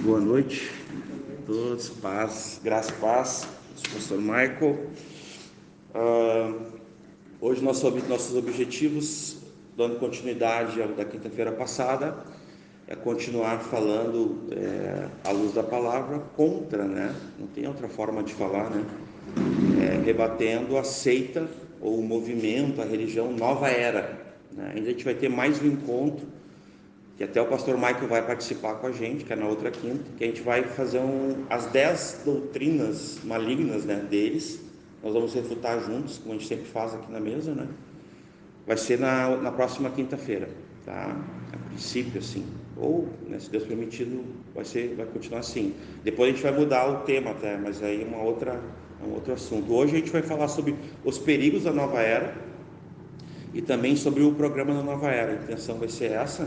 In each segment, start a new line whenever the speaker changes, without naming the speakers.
Boa noite a todos, paz, graça e paz. Sou o pastor Michael. Hoje nossos objetivos, dando continuidade ao da quinta-feira passada, é continuar falando à luz da palavra contra, não tem outra forma de falar, rebatendo a seita ou o movimento, a religião Nova Era. Ainda a gente vai ter mais um encontro, que até o pastor Michael vai participar com a gente, que é na outra quinta, que a gente vai fazer as 10 doutrinas malignas, deles. Nós vamos refutar juntos, como a gente sempre faz aqui na mesa, Vai ser na próxima quinta-feira, tá? A princípio, assim, ou, se Deus permitindo, vai continuar assim. Depois a gente vai mudar o tema até, mas aí é um outro assunto. Hoje a gente vai falar sobre os perigos da nova era e também sobre o programa da nova era. A intenção vai ser essa,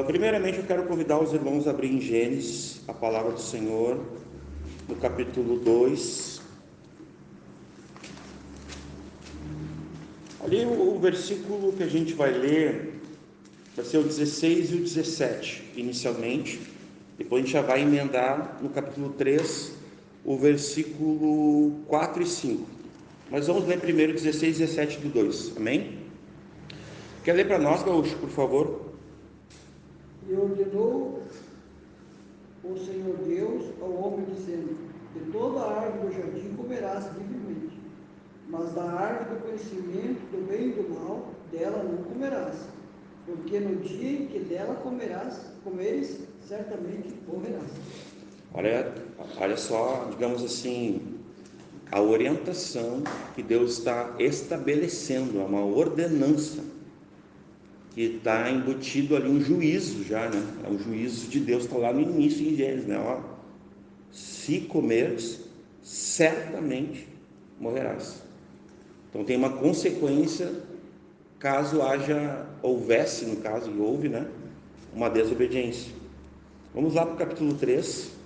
Primeiramente eu quero convidar os irmãos a abrir em Gênesis, a palavra do Senhor, no capítulo 2. Ali o versículo que a gente vai ler vai ser o 16 e o 17, inicialmente. Depois a gente já vai emendar no capítulo 3, o versículo 4 e 5. Mas vamos ler primeiro 16 e 17 do 2, amém? Quer ler para nós, Gaúcho, por favor?
E ordenou o Senhor Deus ao homem, dizendo: de toda a árvore do jardim comerás livremente, mas da árvore do conhecimento do bem e do mal, dela não comerás, porque no dia em que dela comeres, certamente morrerás.
Olha só, digamos assim, a orientação que Deus está estabelecendo, é uma ordenança, que está embutido ali um juízo já, É o juízo de Deus, está lá no início em Gênesis, Se comeres, certamente morrerás. Então tem uma consequência caso houvesse, no caso, e houve, uma desobediência. Vamos lá para o capítulo 3.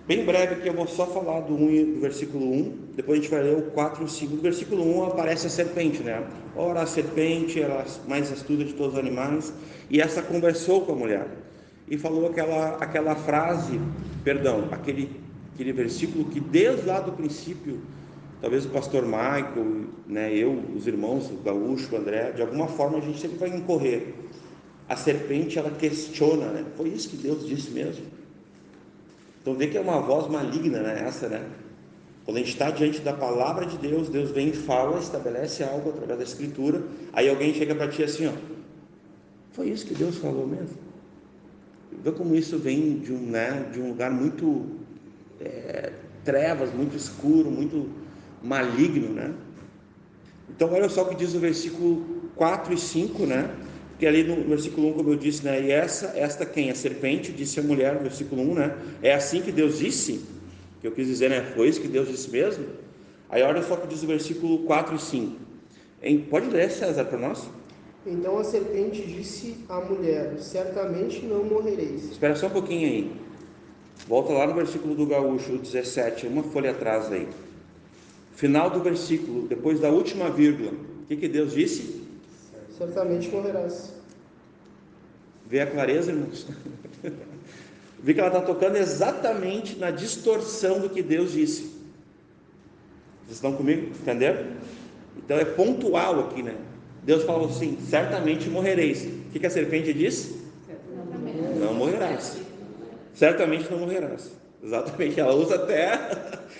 Bem breve aqui, eu vou só falar do versículo 1, depois a gente vai ler o 4 e o 5. No versículo 1 aparece a serpente, Ora, a serpente era a mais astuta de todos os animais, e essa conversou com a mulher, e falou aquela frase, aquele versículo que desde lá do princípio, talvez o pastor Michael, eu, os irmãos, o Gaúcho, o André, de alguma forma a gente sempre vai incorrer. A serpente, ela questiona, foi isso que Deus disse mesmo? Então vê que é uma voz maligna, essa, Quando a gente está diante da palavra de Deus, Deus vem e fala, estabelece algo através da escritura, aí alguém chega para ti assim, foi isso que Deus falou mesmo? Vê como isso vem de um lugar muito trevas, muito escuro, muito maligno, Então olha só o que diz o versículo 4 e 5, que ali no versículo 1, como eu disse, e esta quem? A serpente disse à mulher, no versículo 1, é assim que Deus disse, que eu quis dizer, foi isso que Deus disse mesmo? Aí olha só o que diz o versículo 4 e 5, pode ler, César, para nós?
Então a serpente disse à mulher: certamente não morrereis. Espera
só um pouquinho aí, volta lá no versículo do Gaúcho, 17, uma folha atrás aí, final do versículo, depois da última vírgula, o que Deus disse?
Certamente morrerás.
Vê a clareza, irmãos? Vê que ela está tocando exatamente na distorção do que Deus disse. Vocês estão comigo? Entenderam? Então é pontual aqui, Deus falou assim: certamente morrereis. O que a serpente disse? Não morrerás. Certamente não morrerás. Exatamente, ela usa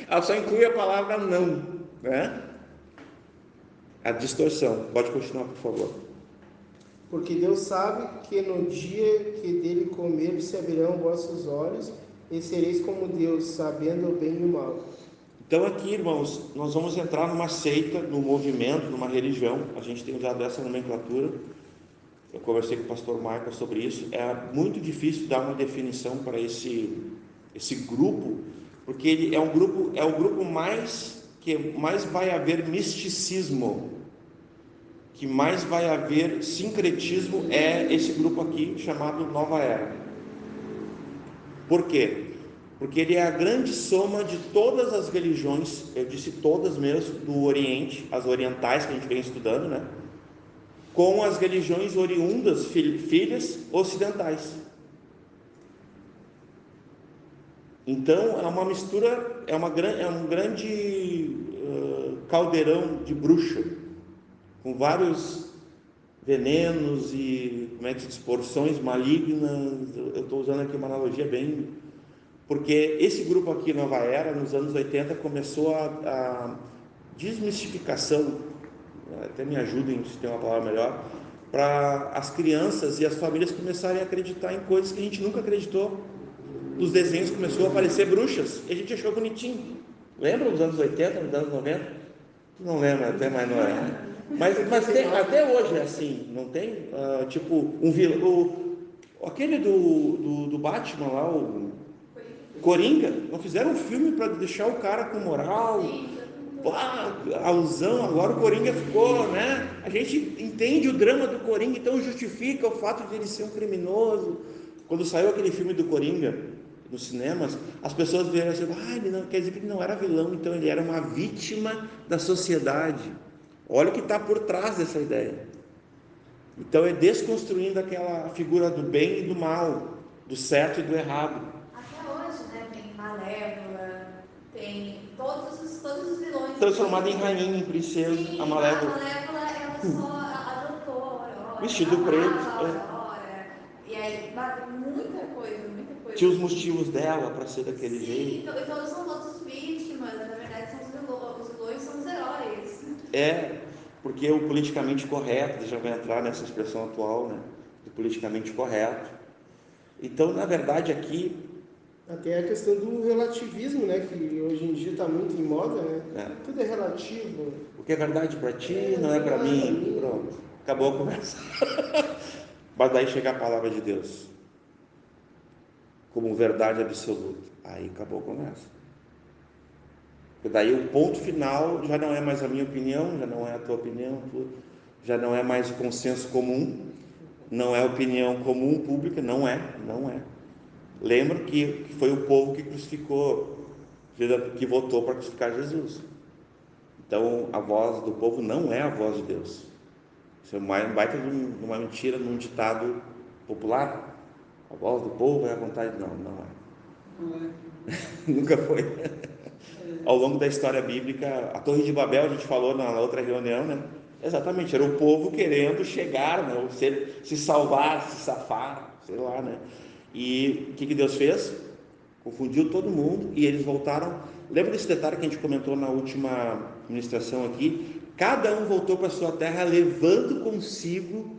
ela só inclui a palavra não, A distorção. Pode continuar, por favor.
Porque Deus sabe que no dia que dele comer se abrirão vossos olhos e sereis como Deus, sabendo o bem e o mal.
Então aqui, irmãos, nós vamos entrar numa seita, num movimento, numa religião. A gente tem usado essa nomenclatura. Eu conversei com o pastor Michael sobre isso. É muito difícil dar uma definição para esse grupo, porque ele é o grupo que mais vai haver misticismo, que mais vai haver sincretismo, é esse grupo aqui chamado Nova Era. Por quê? Porque ele é a grande soma de todas as religiões, eu disse todas mesmo, do Oriente, as orientais que a gente vem estudando, com as religiões oriundas, filhas ocidentais. Então é uma mistura, é um grande caldeirão de bruxa, com vários venenos e, como é que se diz, porções malignas. Eu estou usando aqui uma analogia bem, porque esse grupo aqui, Nova Era, nos anos 80, começou a desmistificação, até me ajudem se tem uma palavra melhor, para as crianças e as famílias começarem a acreditar em coisas que a gente nunca acreditou. Nos desenhos começou a aparecer bruxas, e a gente achou bonitinho. Lembra dos anos 80, dos anos 90? Não lembro até, mas não é. Mas tem, até hoje é assim, não tem? Tipo, um vilão. Aquele do Batman lá, o Coringa, não fizeram um filme para deixar o cara com moral. Alusão, agora o Coringa ficou, né? A gente entende o drama do Coringa, então justifica o fato de ele ser um criminoso. Quando saiu aquele filme do Coringa nos cinemas, as pessoas vieram assim: ele não, quer dizer que ele não era vilão, então ele era uma vítima da sociedade. Olha o que está por trás dessa ideia. Então é desconstruindo aquela figura do bem e do mal, do certo e do errado.
Até hoje, né? Tem Malévola, tem todos os vilões.
Transformada em rainha, em princesa.
Sim,
a Malévola.
A Malévola, ela só adotou a Aurora.
Vestido preto.
A Aurora. E aí, muita coisa.
Tinha os motivos dela para ser daquele jeito.
Então são todos vítimas, na verdade são os vilões, são os heróis.
Porque o politicamente correto, já vai entrar nessa expressão atual, né? Do politicamente correto. Então, na verdade, aqui...
Até a questão do relativismo, né? Que hoje em dia está muito em moda, né? Tudo é relativo.
O que é verdade para ti não é para mim. Pronto, acabou a conversa. Mas daí chega a palavra de Deus como verdade absoluta. Aí acabou a conversa. Porque daí o ponto final já não é mais a minha opinião, já não é a tua opinião, já não é mais o consenso comum, não é opinião comum pública, não é. Lembra que foi o povo que crucificou, que votou para crucificar Jesus. Então a voz do povo não é a voz de Deus. Isso é um baita de uma mentira num ditado popular. A voz do povo é a vontade. Não é. Nunca foi. Ao longo da história bíblica, a Torre de Babel, a gente falou na outra reunião, né? Exatamente, era o povo querendo chegar, né? Se salvar, se safar, sei lá, né? E o que Deus fez? Confundiu todo mundo e eles voltaram. Lembra desse detalhe que a gente comentou na última ministração aqui? Cada um voltou para a sua terra levando consigo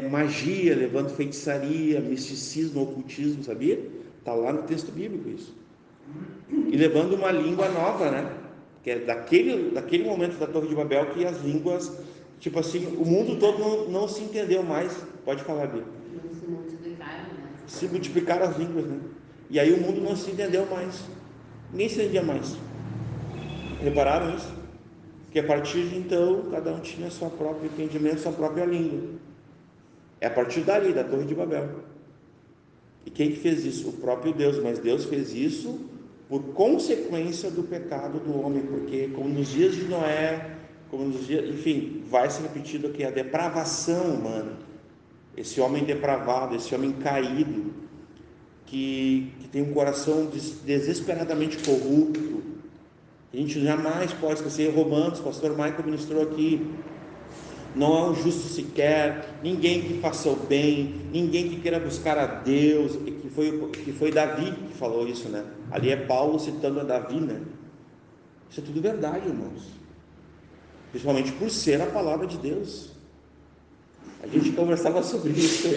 magia, levando feitiçaria, misticismo, ocultismo, sabia? Está lá no texto bíblico isso. E levando uma língua nova, né? Que é daquele momento da Torre de Babel que as línguas, tipo assim, o mundo todo não se entendeu mais. Pode falar, Bíblia.
Não se multiplicaram, né?
Se multiplicaram as línguas, né? E aí o mundo não se entendeu mais. Ninguém se entendia mais. Repararam isso? Que a partir de então, cada um tinha seu próprio entendimento, sua própria língua. É a partir dali, da Torre de Babel. E quem que fez isso? O próprio Deus. Mas Deus fez isso por consequência do pecado do homem, porque como nos dias de Noé, enfim, vai se repetindo aqui a depravação humana. Esse homem depravado, esse homem caído, que tem um coração desesperadamente corrupto. A gente jamais pode esquecer. Romanos, o pastor Michael ministrou aqui: não há um justo sequer, ninguém que faça o bem, ninguém que queira buscar a Deus. Que foi Davi que falou isso, né? Ali é Paulo citando a Davi, né? Isso é tudo verdade, irmãos, principalmente por ser a palavra de Deus. A gente conversava sobre isso,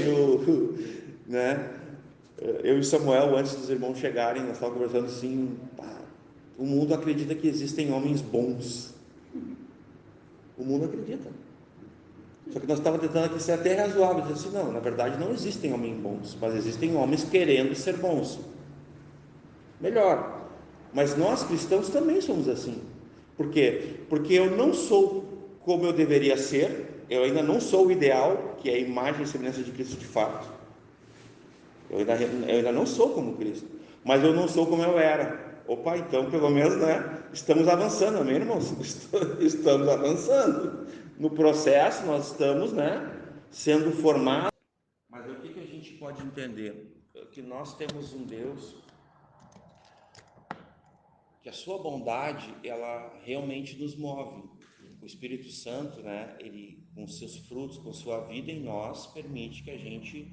eu e Samuel, antes dos irmãos chegarem, nós estávamos conversando assim: o mundo acredita que existem homens bons. O mundo acredita. Só que nós estávamos tentando aqui ser até razoável, dizer assim: não, na verdade não existem homens bons, mas existem homens querendo ser bons. Melhor. Mas nós cristãos também somos assim. Por quê? Porque eu não sou como eu deveria ser, eu ainda não sou o ideal, que é a imagem e semelhança de Cristo de fato. Eu ainda não sou como Cristo, mas eu não sou como eu era. Opa, então pelo menos, né, estamos avançando, amém, irmãos? Estamos avançando. No processo nós estamos, né, sendo formados. Mas o que a gente pode entender? Que nós temos um Deus que a sua bondade, ela realmente nos move. O Espírito Santo, né, ele, com seus frutos, com sua vida em nós, permite que a gente,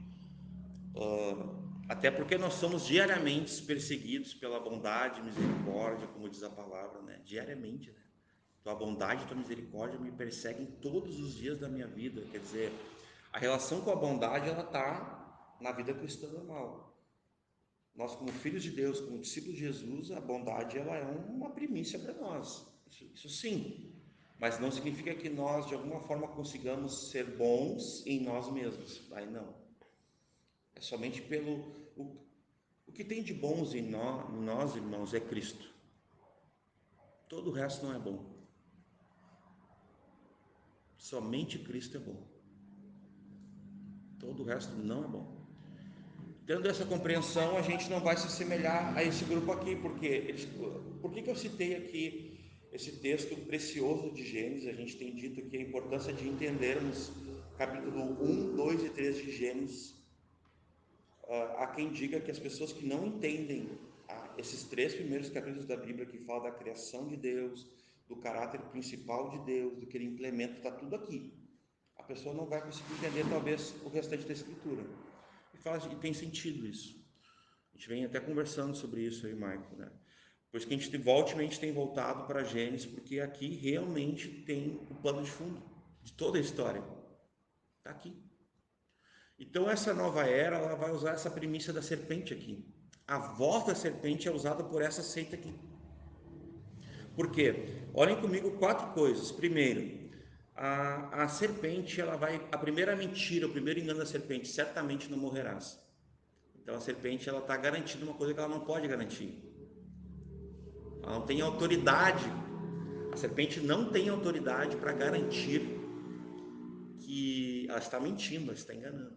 até porque nós somos diariamente perseguidos pela bondade e misericórdia, como diz a palavra, né, diariamente, né. Tua bondade e tua misericórdia me perseguem todos os dias da minha vida. Quer dizer, a relação com a bondade, ela está na vida cristã normal. Nós, como filhos de Deus, como discípulos de Jesus, a bondade, ela é uma primícia para nós. Isso sim. Mas não significa que nós, de alguma forma, consigamos ser bons em nós mesmos. Aí não. É somente pelo... O que tem de bons em nós, irmãos, é Cristo. Todo o resto não é bom. Somente Cristo é bom. Todo o resto não é bom. Tendo essa compreensão, a gente não vai se assemelhar a esse grupo aqui, porque por que eu citei aqui esse texto precioso de Gênesis? A gente tem dito que a importância de entendermos capítulo 1, 2 e 3 de Gênesis. Há quem diga que as pessoas que não entendem esses 3 primeiros capítulos da Bíblia, que falam da criação de Deus, do caráter principal de Deus, do que ele implementa, está tudo aqui. A pessoa não vai conseguir entender talvez o restante da Escritura. E tem sentido isso. A gente vem até conversando sobre isso aí, Marco, né? Por isso que a gente tem voltado para Gênesis, porque aqui realmente tem o plano de fundo de toda a história. Está aqui. Então essa nova era, ela vai usar essa primícia da serpente aqui. A voz da serpente é usada por essa seita aqui. Por quê? Olhem comigo 4 coisas. Primeiro, a serpente, ela vai... A primeira mentira, o primeiro engano da serpente: certamente não morrerás. Então a serpente, ela está garantindo uma coisa que ela não pode garantir. Ela não tem autoridade. A serpente não tem autoridade para garantir que ela está mentindo, ela está enganando.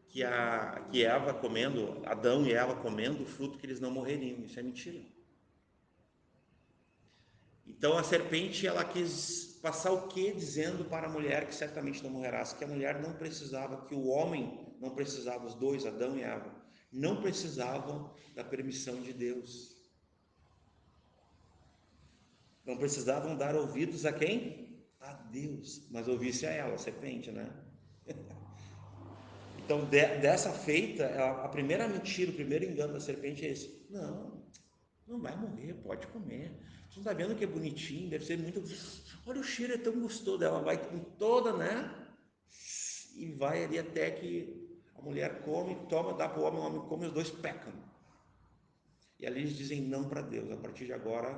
Que Eva comendo, Adão e Eva comendo o fruto, que eles não morreriam. Isso é mentira. Então a serpente, ela quis passar o quê? Dizendo para a mulher que certamente não morrerás, que a mulher não precisava, que o homem não precisava, os dois, Adão e Eva, não precisavam da permissão de Deus. Não precisavam dar ouvidos a quem? A Deus, mas ouvisse a ela, a serpente, né? Então, dessa feita, a primeira mentira, o primeiro engano da serpente é esse: não vai morrer, pode comer. Você não está vendo que é bonitinho, deve ser muito... Olha, o cheiro é tão gostoso. Ela vai com toda, né? E vai ali até que a mulher come, toma, dá para o homem come, os dois pecam. E ali eles dizem não para Deus. A partir de agora,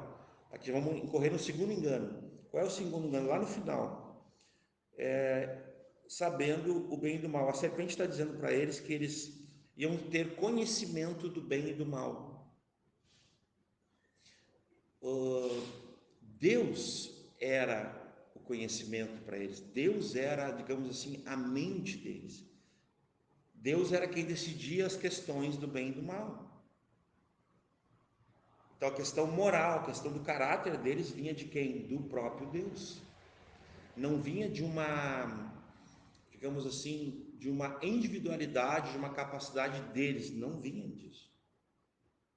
aqui vamos incorrer no segundo engano. Qual é o segundo engano? Lá no final, sabendo o bem e do mal. A serpente está dizendo para eles que eles iam ter conhecimento do bem e do mal. Deus era o conhecimento para eles. Deus era, digamos assim, a mente deles. Deus era quem decidia as questões do bem e do mal. Então a questão moral, a questão do caráter deles vinha de quem? Do próprio Deus. Não vinha de uma, digamos assim, de uma individualidade, de uma capacidade deles. Não vinha disso.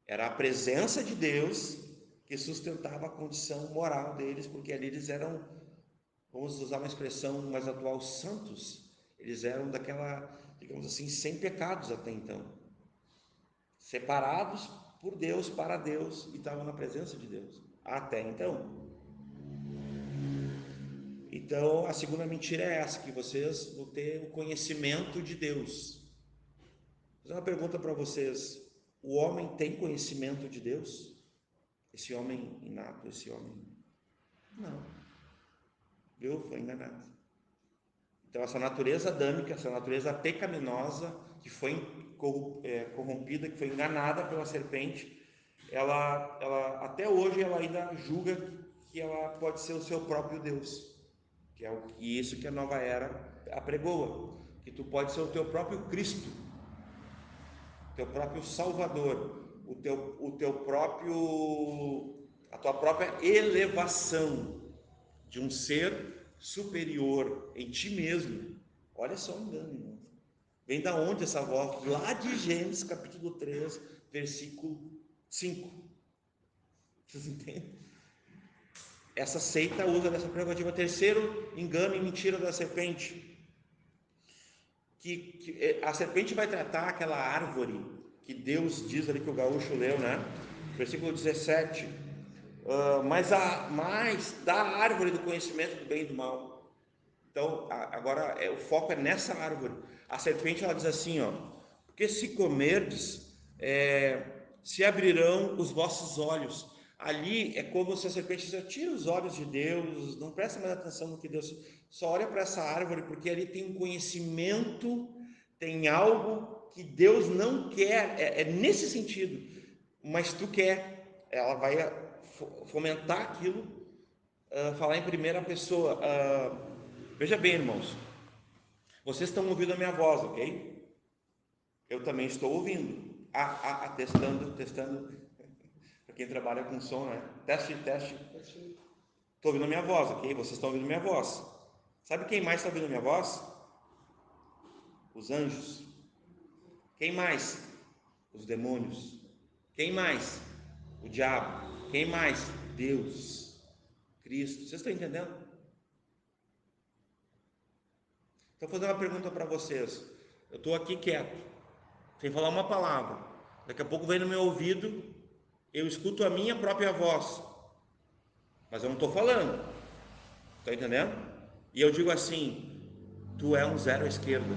Era a presença de Deus que sustentava a condição moral deles, porque ali eles eram, vamos usar uma expressão mais atual, santos. Eles eram daquela, digamos assim, sem pecados até então, separados por Deus, para Deus, e estavam na presença de Deus até então. Então a segunda mentira é essa, que vocês vão ter o conhecimento de Deus. Vou fazer uma pergunta para vocês: o homem tem conhecimento de Deus? Esse homem inato, esse homem... Não. Viu? Foi enganado. Então essa natureza adâmica, essa natureza pecaminosa, que foi corrompida, que foi enganada pela serpente, ela até hoje ela ainda julga que ela pode ser o seu próprio Deus, que é isso que a nova era apregoa, que tu pode ser o teu próprio Cristo, teu próprio Salvador, a tua própria elevação de um ser superior em ti mesmo. Olha só o engano, irmão. Vem da onde essa voz? Lá de Gênesis capítulo 3, versículo 5. Vocês entendem? Essa seita usa dessa prerrogativa. Terceiro engano e mentira da serpente. Que a serpente vai tratar aquela árvore que Deus diz ali, que o gaúcho leu, né? Versículo 17. Mas da árvore do conhecimento do bem e do mal. Então, agora o foco é nessa árvore. A serpente, ela diz assim, ó: porque se comerdes, se abrirão os vossos olhos. Ali é como se a serpente diz: tira os olhos de Deus, não presta mais atenção no que Deus, só olha para essa árvore, porque ali tem um conhecimento, tem algo que Deus não quer, é nesse sentido, mas tu quer. Ela vai fomentar aquilo, falar em primeira pessoa. Veja bem, irmãos, vocês estão ouvindo a minha voz, ok? Eu também estou ouvindo. Testando. Para quem trabalha com som, né? Teste. Estou ouvindo a minha voz, ok? Vocês estão ouvindo a minha voz. Sabe quem mais está ouvindo a minha voz? Os anjos. Quem mais? Os demônios. Quem mais? O diabo. Quem mais? Deus. Cristo. Vocês estão entendendo? Então, vou fazer uma pergunta para vocês. Eu estou aqui quieto, sem falar uma palavra. Daqui a pouco vem no meu ouvido, eu escuto a minha própria voz, mas eu não estou falando. Está entendendo? E eu digo assim: tu é um zero à esquerda.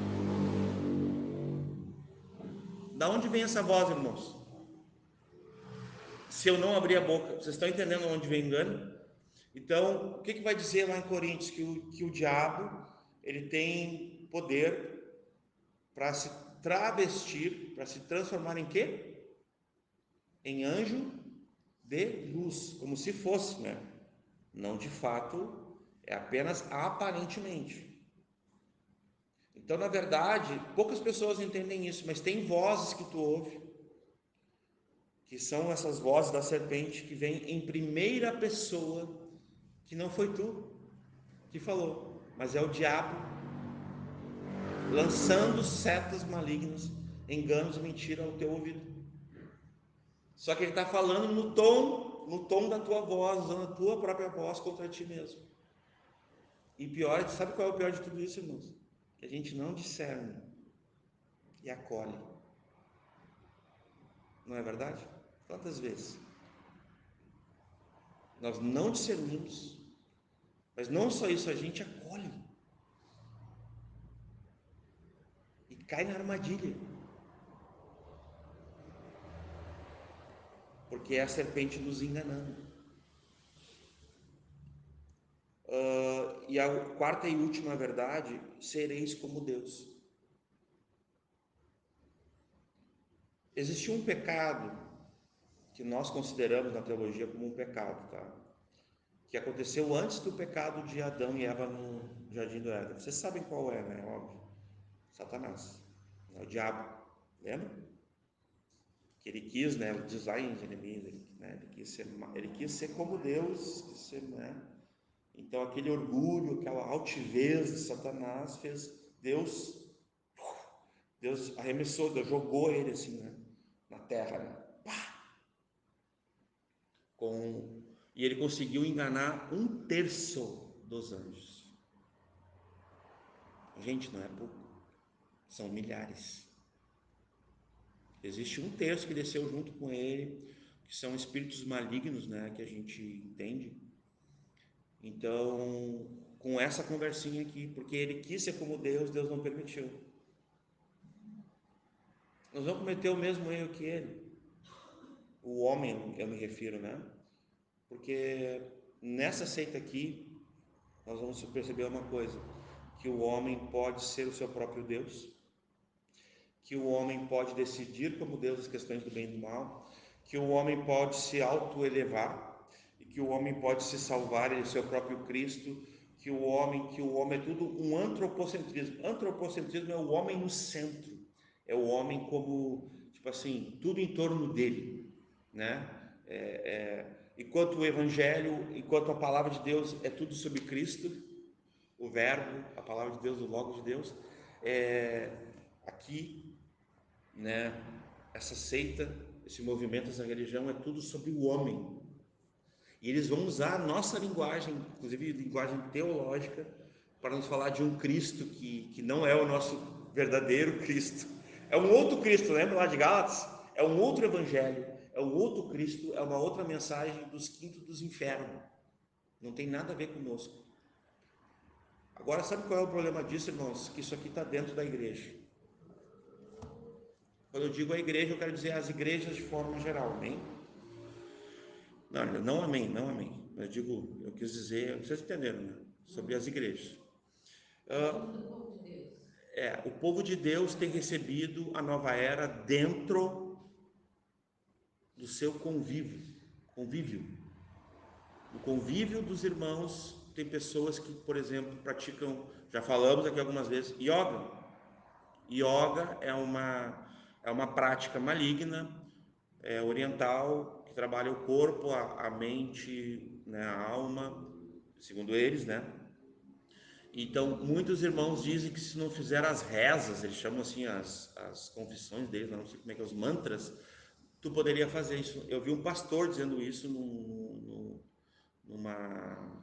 Da onde vem essa voz, irmãos? Se eu não abrir a boca, vocês estão entendendo onde vem o engano? Então, o que vai dizer lá em Coríntios? Que o diabo, ele tem poder para se travestir, para se transformar em quê? Em anjo de luz, como se fosse, né? Não de fato, é apenas aparentemente. Então, na verdade, poucas pessoas entendem isso, mas tem vozes que tu ouve, que são essas vozes da serpente que vêm em primeira pessoa, que não foi tu que falou, mas é o diabo lançando setas malignas, enganos e mentira ao teu ouvido. Só que ele está falando no tom da tua voz, usando a tua própria voz contra ti mesmo. E pior, sabe qual é o pior de tudo isso, irmãos? Que a gente não discerne e acolhe. Não é verdade? Quantas vezes nós não discernimos, mas não só isso, a gente acolhe e cai na armadilha, porque é a serpente nos enganando. E a quarta e última verdade: sereis como Deus. Existiu um pecado que nós consideramos na teologia como um pecado, tá? Que aconteceu antes do pecado de Adão e Eva no jardim do Éden. Vocês sabem qual é, né? Óbvio. Satanás, o diabo, lembra? Que ele quis, né? Diz lá em Jeremias, ele quis ser como Deus, quis ser, né? Então aquele orgulho, aquela altivez de Satanás fez Deus arremessou, Deus jogou ele assim, né? Na terra, né? E ele conseguiu enganar 1/3 dos anjos. Gente, não é pouco, são milhares. Existe 1/3 que desceu junto com ele, que são espíritos malignos, né, que a gente entende. Então, com essa conversinha aqui, porque ele quis ser como Deus, Deus não permitiu. Nós vamos cometer o mesmo erro que ele. O homem, eu me refiro, né? Porque nessa seita aqui, nós vamos perceber uma coisa: que o homem pode ser o seu próprio Deus, que o homem pode decidir como Deus as questões do bem e do mal, que o homem pode se autoelevar e que o homem pode se salvar, ele é o seu próprio Cristo, que o homem é tudo um antropocentrismo. Antropocentrismo é o homem no centro, é o homem como, tipo assim, tudo em torno dele, né? Enquanto o Evangelho, enquanto a palavra de Deus é tudo sobre Cristo, o Verbo, a palavra de Deus, o Logo de Deus, aqui, né? Essa seita, esse movimento, essa religião é tudo sobre o homem, E eles vão usar a nossa linguagem, inclusive linguagem teológica, para nos falar de um Cristo que não é o nosso verdadeiro Cristo. É um outro Cristo, lembra lá de Gálatas? É um outro evangelho, é um outro Cristo, é uma outra mensagem dos quintos dos infernos. Não tem nada a ver conosco. Agora, sabe qual é o problema disso, irmãos? Que isso aqui está dentro da igreja. Quando eu digo a igreja, eu quero dizer as igrejas de forma geral, amém? Não amém, não amém. Eu quis dizer, vocês entenderam, né? Sobre as igrejas. O povo de Deus tem recebido a nova era dentro do seu convívio. No convívio dos irmãos, tem pessoas que, por exemplo, praticam, já falamos aqui algumas vezes, yoga. Yoga é uma prática maligna, oriental, que trabalha o corpo, a mente, né, a alma, segundo eles, né? Então, muitos irmãos dizem que se não fizer as rezas, eles chamam assim as confissões deles, não sei como é que é, os mantras, tu poderia fazer isso. Eu vi um pastor dizendo isso numa...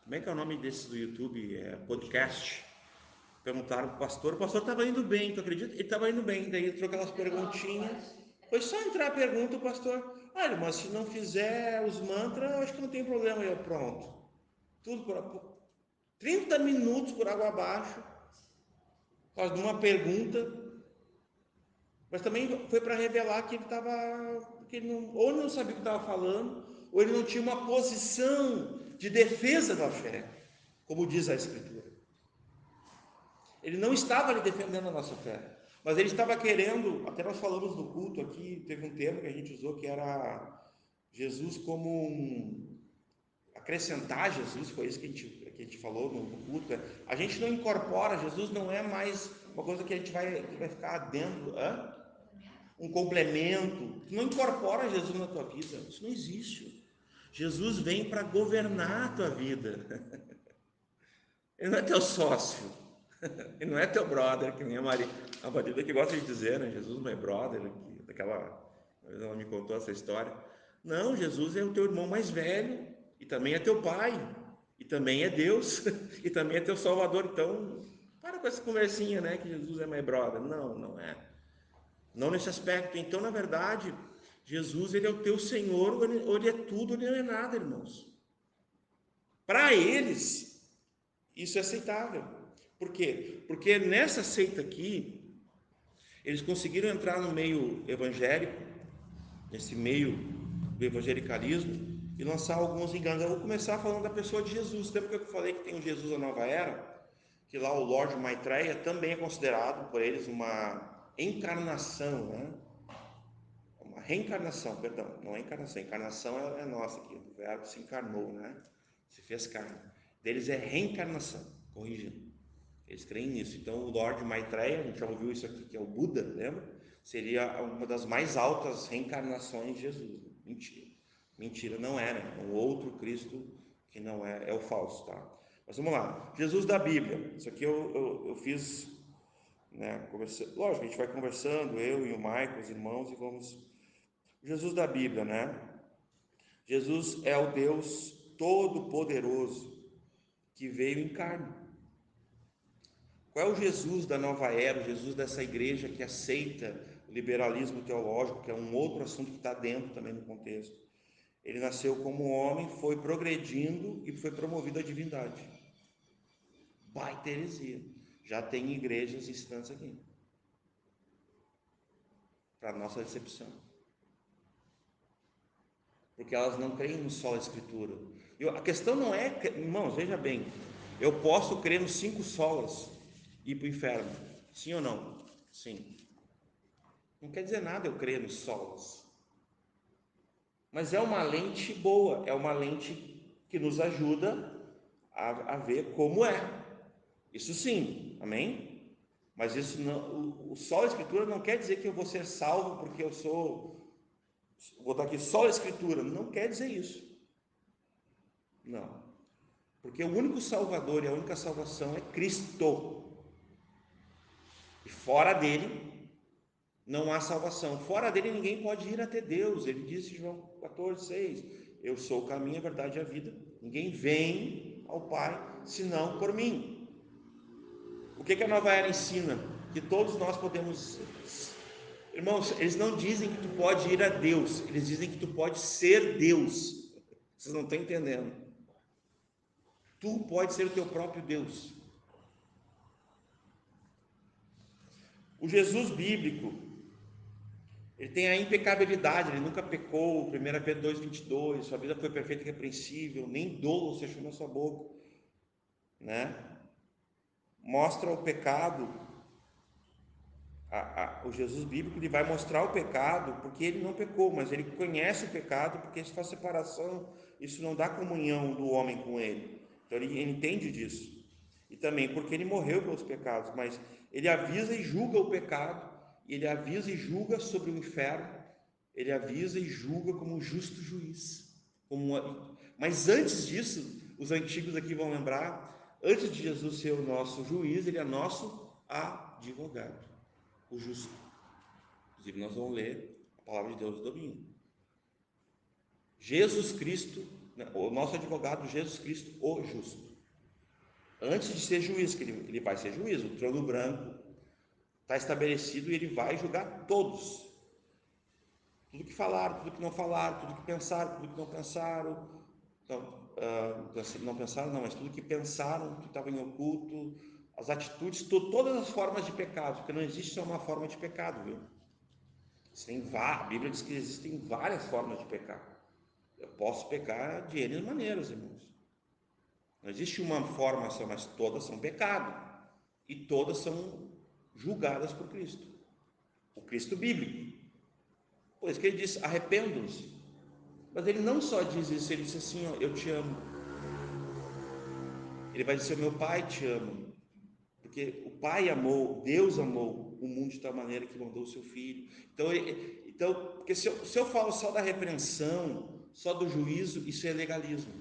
Como é que é o nome desse do YouTube? Podcast. Perguntaram para o pastor estava indo bem, tu acredita? Ele estava indo bem, daí ele trocou aquelas perguntinhas. Foi só entrar a pergunta, o pastor, mas se não fizer os mantras, eu acho que não tem problema. Eu, pronto. Tudo por 30 minutos por água abaixo, por causa de uma pergunta, mas também foi para revelar que ele estava, que ele não, ou ele não sabia o que estava falando, ou ele não tinha uma posição de defesa da fé, como diz a Escritura. Ele não estava ali defendendo a nossa fé, mas ele estava querendo, até nós falamos no culto aqui, teve um termo que a gente usou que era Jesus como acrescentar Jesus, foi isso que a gente falou no culto. A gente não incorpora, Jesus não é mais uma coisa que a gente vai ficar dentro, um complemento. Tu não incorpora Jesus na tua vida, isso não existe. Jesus vem para governar a tua vida. Ele não é teu sócio, ele não é teu brother, que nem a Maria que gosta de dizer, né? Jesus não é brother, ela me contou essa história. Não, Jesus é o teu irmão mais velho, e também é teu pai, e também é Deus, e também é teu Salvador. Então, para com essa conversinha, né? Que Jesus é mais brother. Não, não é. Não nesse aspecto. Então, na verdade, Jesus, ele é o teu Senhor, ou ele é tudo, ou ele não é nada, irmãos. Para eles, isso é aceitável. Por quê? Porque nessa seita aqui, eles conseguiram entrar no meio evangélico, nesse meio do evangelicalismo, e lançar alguns enganos. Eu vou começar falando da pessoa de Jesus. Até porque eu falei que tem o Jesus da Nova Era, que lá o Lorde Maitreya também é considerado por eles uma encarnação, né? Uma reencarnação, perdão, não é encarnação. Encarnação é nossa aqui, o verbo se encarnou, né? Se fez carne. Deles é reencarnação, corrigindo. Eles creem nisso. Então, o Lorde Maitreya, a gente já ouviu isso aqui, que é o Buda, lembra? Seria uma das mais altas reencarnações de Jesus. Mentira, não é, né? É um outro Cristo que não é o falso, tá? Mas vamos lá. Jesus da Bíblia. Isso aqui eu fiz, né? Lógico, a gente vai conversando, eu e o Maico, os irmãos, e vamos. Jesus da Bíblia, né? Jesus é o Deus Todo-Poderoso que veio em carne. Qual é o Jesus da nova era, o Jesus dessa igreja que aceita o liberalismo teológico, que é um outro assunto que está dentro também no contexto? Ele nasceu como homem, foi progredindo e foi promovido à divindade. Baita heresia. Já tem igrejas instantes aqui. Para nossa decepção. Porque elas não creem só a Escritura. A questão não é, irmãos, veja bem, eu posso crer nos 5 solas e ir para o inferno. Sim ou não? Sim. Não quer dizer nada eu crer nos solas. Mas é uma lente boa, é uma lente que nos ajuda a ver como é. Isso sim, amém? Mas isso não, o só a Escritura não quer dizer que eu vou ser salvo porque eu sou, vou botar aqui só a Escritura, não quer dizer isso. Não. Porque o único Salvador e a única salvação é Cristo. E fora dele não há salvação. Fora dele ninguém pode ir até Deus. Ele disse em João 14:6: eu sou o caminho, a verdade e a vida. Ninguém vem ao Pai senão por mim. O que a nova era ensina? Que todos nós podemos... Irmãos, eles não dizem que tu pode ir a Deus, eles dizem que tu pode ser Deus. Vocês não estão entendendo. Tu pode ser o teu próprio Deus. O Jesus bíblico, ele tem a impecabilidade, ele nunca pecou. 1 Pedro 2,22, sua vida foi perfeita e irrepreensível, nem dolo se achou na sua boca, né? Mostra o pecado. O Jesus bíblico, ele vai mostrar o pecado porque ele não pecou, mas ele conhece o pecado, porque isso faz separação, isso não dá comunhão do homem com ele. Então ele entende disso. E também porque ele morreu pelos pecados, mas ele avisa e julga o pecado, e ele avisa e julga sobre o inferno, ele avisa e julga como um justo juiz. Mas antes disso, os antigos aqui vão lembrar, antes de Jesus ser o nosso juiz, ele é nosso advogado, o justo. Inclusive nós vamos ler a palavra de Deus no domingo. Jesus Cristo, o nosso advogado, Jesus Cristo, o justo. Antes de ser juiz, que ele vai ser juiz, o trono branco está estabelecido e ele vai julgar todos. Tudo que falaram, tudo que não falaram, tudo que pensaram, tudo que não pensaram. Então, não pensaram, não, mas tudo que pensaram, que estava em oculto, as atitudes, todas as formas de pecado, porque não existe só uma forma de pecado, viu? A Bíblia diz que existem várias formas de pecar. Eu posso pecar de N maneiras, irmãos. Não existe uma forma só, mas todas são pecado. E todas são julgadas por Cristo. O Cristo bíblico. Por isso que ele diz, arrependam-se. Mas ele não só diz isso, ele diz assim, ó, eu te amo. Ele vai dizer, meu Pai te ama. Porque o Pai amou, Deus amou o mundo de tal maneira que mandou o seu Filho. Então porque se eu falo só da repreensão, só do juízo, isso é legalismo.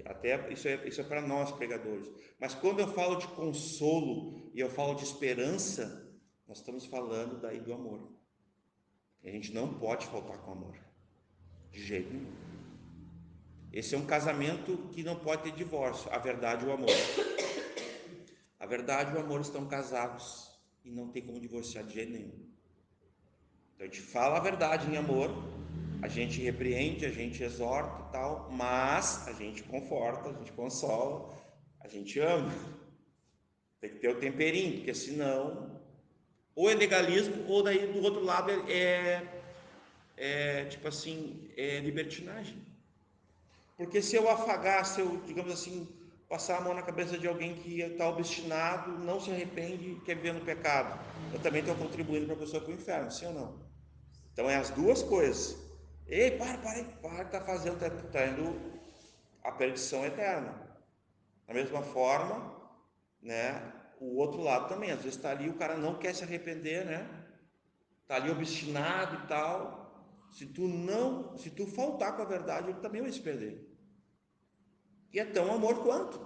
Até isso é para nós pregadores. Mas quando eu falo de consolo e eu falo de esperança, nós estamos falando daí do amor. E a gente não pode faltar com amor, de jeito nenhum. Esse é um casamento que não pode ter divórcio, a verdade e o amor. A verdade e o amor estão casados e não tem como divorciar de jeito nenhum. Então a gente fala a verdade em amor, a gente repreende, a gente exorta e tal, mas a gente conforta, a gente consola, a gente ama. Tem que ter o temperinho, porque senão ou é legalismo, ou daí do outro lado tipo assim, é libertinagem. Porque se eu afagar, se eu, digamos assim, passar a mão na cabeça de alguém que está obstinado, não se arrepende, quer viver no pecado, eu também estou contribuindo para a pessoa para o inferno, sim ou não? Então é as duas coisas. Ei, para, está fazendo, está indo a perdição eterna. Da mesma forma, né, o outro lado também, às vezes está ali, o cara não quer se arrepender, né? Está ali obstinado e tal. Se tu faltar com a verdade, ele também vai se perder. E é tão amor quanto.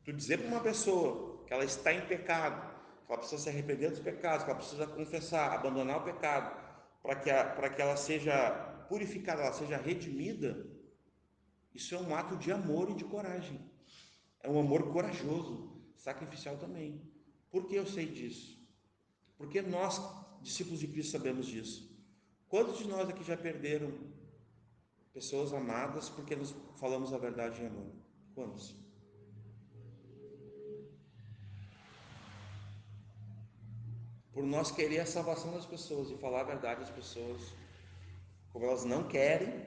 Tu dizer para uma pessoa que ela está em pecado, que ela precisa se arrepender dos pecados, que ela precisa confessar, abandonar o pecado, para que ela seja purificada, ela seja redimida, isso é um ato de amor e de coragem. É um amor corajoso, sacrificial também. Por que eu sei disso? Porque nós, discípulos de Cristo, sabemos disso. Quantos de nós aqui já perderam pessoas amadas porque nós falamos a verdade em amor? Quantos? Por nós querer a salvação das pessoas e falar a verdade às pessoas, como elas não querem